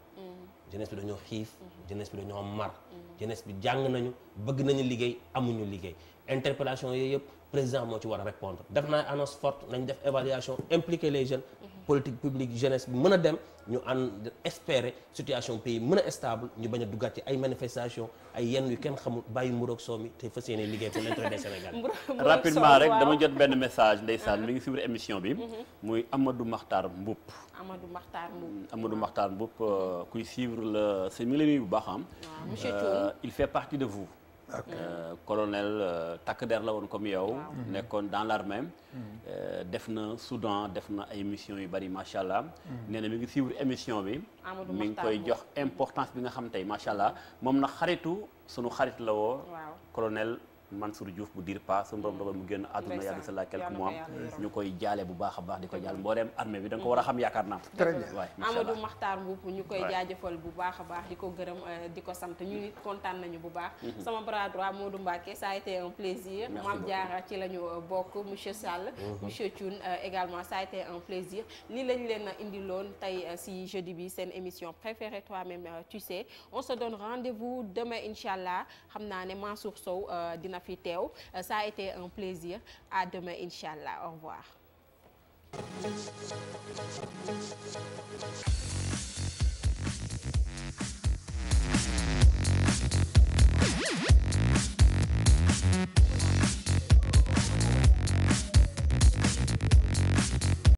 jeunesse bi dañoo xiif jeunesse bi dañoo mar jeunesse bi jàng nañu bëgg nañu liggéey amuñu liggéey interpellation yooyu yëpp président moo ci war a répondre def naa annonce forte nañ def évaluation impliquer les jeunes politique publique jeunesse bi mën a dem ñu ànd espérer situation pays mën a stable ñu bañ a duggaat ci ay manifestation ay yenn yu kenn xamul bàyyi mburoog soow mi te fas yéene liggéey pour l'intérêt des Sénégalais. rapidement rek dama jot benn message ndeysaan mi ngi suivre émission bi muy Amadou Makhtar Mboup kuy suivre la c'est mi ngi lay nuyu bu baax am monsieur Thioune il fait partie de vous. colonel takk der la woon comme yow nekkoon dans l'armée def na Soudan def na ay missions yu bari macha allah nee na mi ngi suivre émission bi mi ngi koy jox importance bi nga xam tey macha allah moom na sunu xarit la woo colonel Mansour Diouf bu dir pas suñu borom dogal mu génn àdduna yàlla sa la quelques mois ñu koy jaale bu baax a baax di ko jaal mbooleem armée bi da nga ko war a xam yaakaar naa très bien Amadou Makhtar Mboup ñu koy jaajëfal bu baax a baax di ko gërëm di ko sant ñu nit kontaan nañu bu baax sama bras droit Modou Mbacké ça a été un plaisir Mame Diarra ci la ñu bokk monsieur Sall monsieur Thioune également ça a été un plaisir lii lañ leen indiloon tey si jeudi bi seen émission préférée toi-même tu sais on se donne rendez-vous demain inchallah xam naa ne Mansour Sow dina fi teew ça a été un plaisir à demain inchallah au revoir.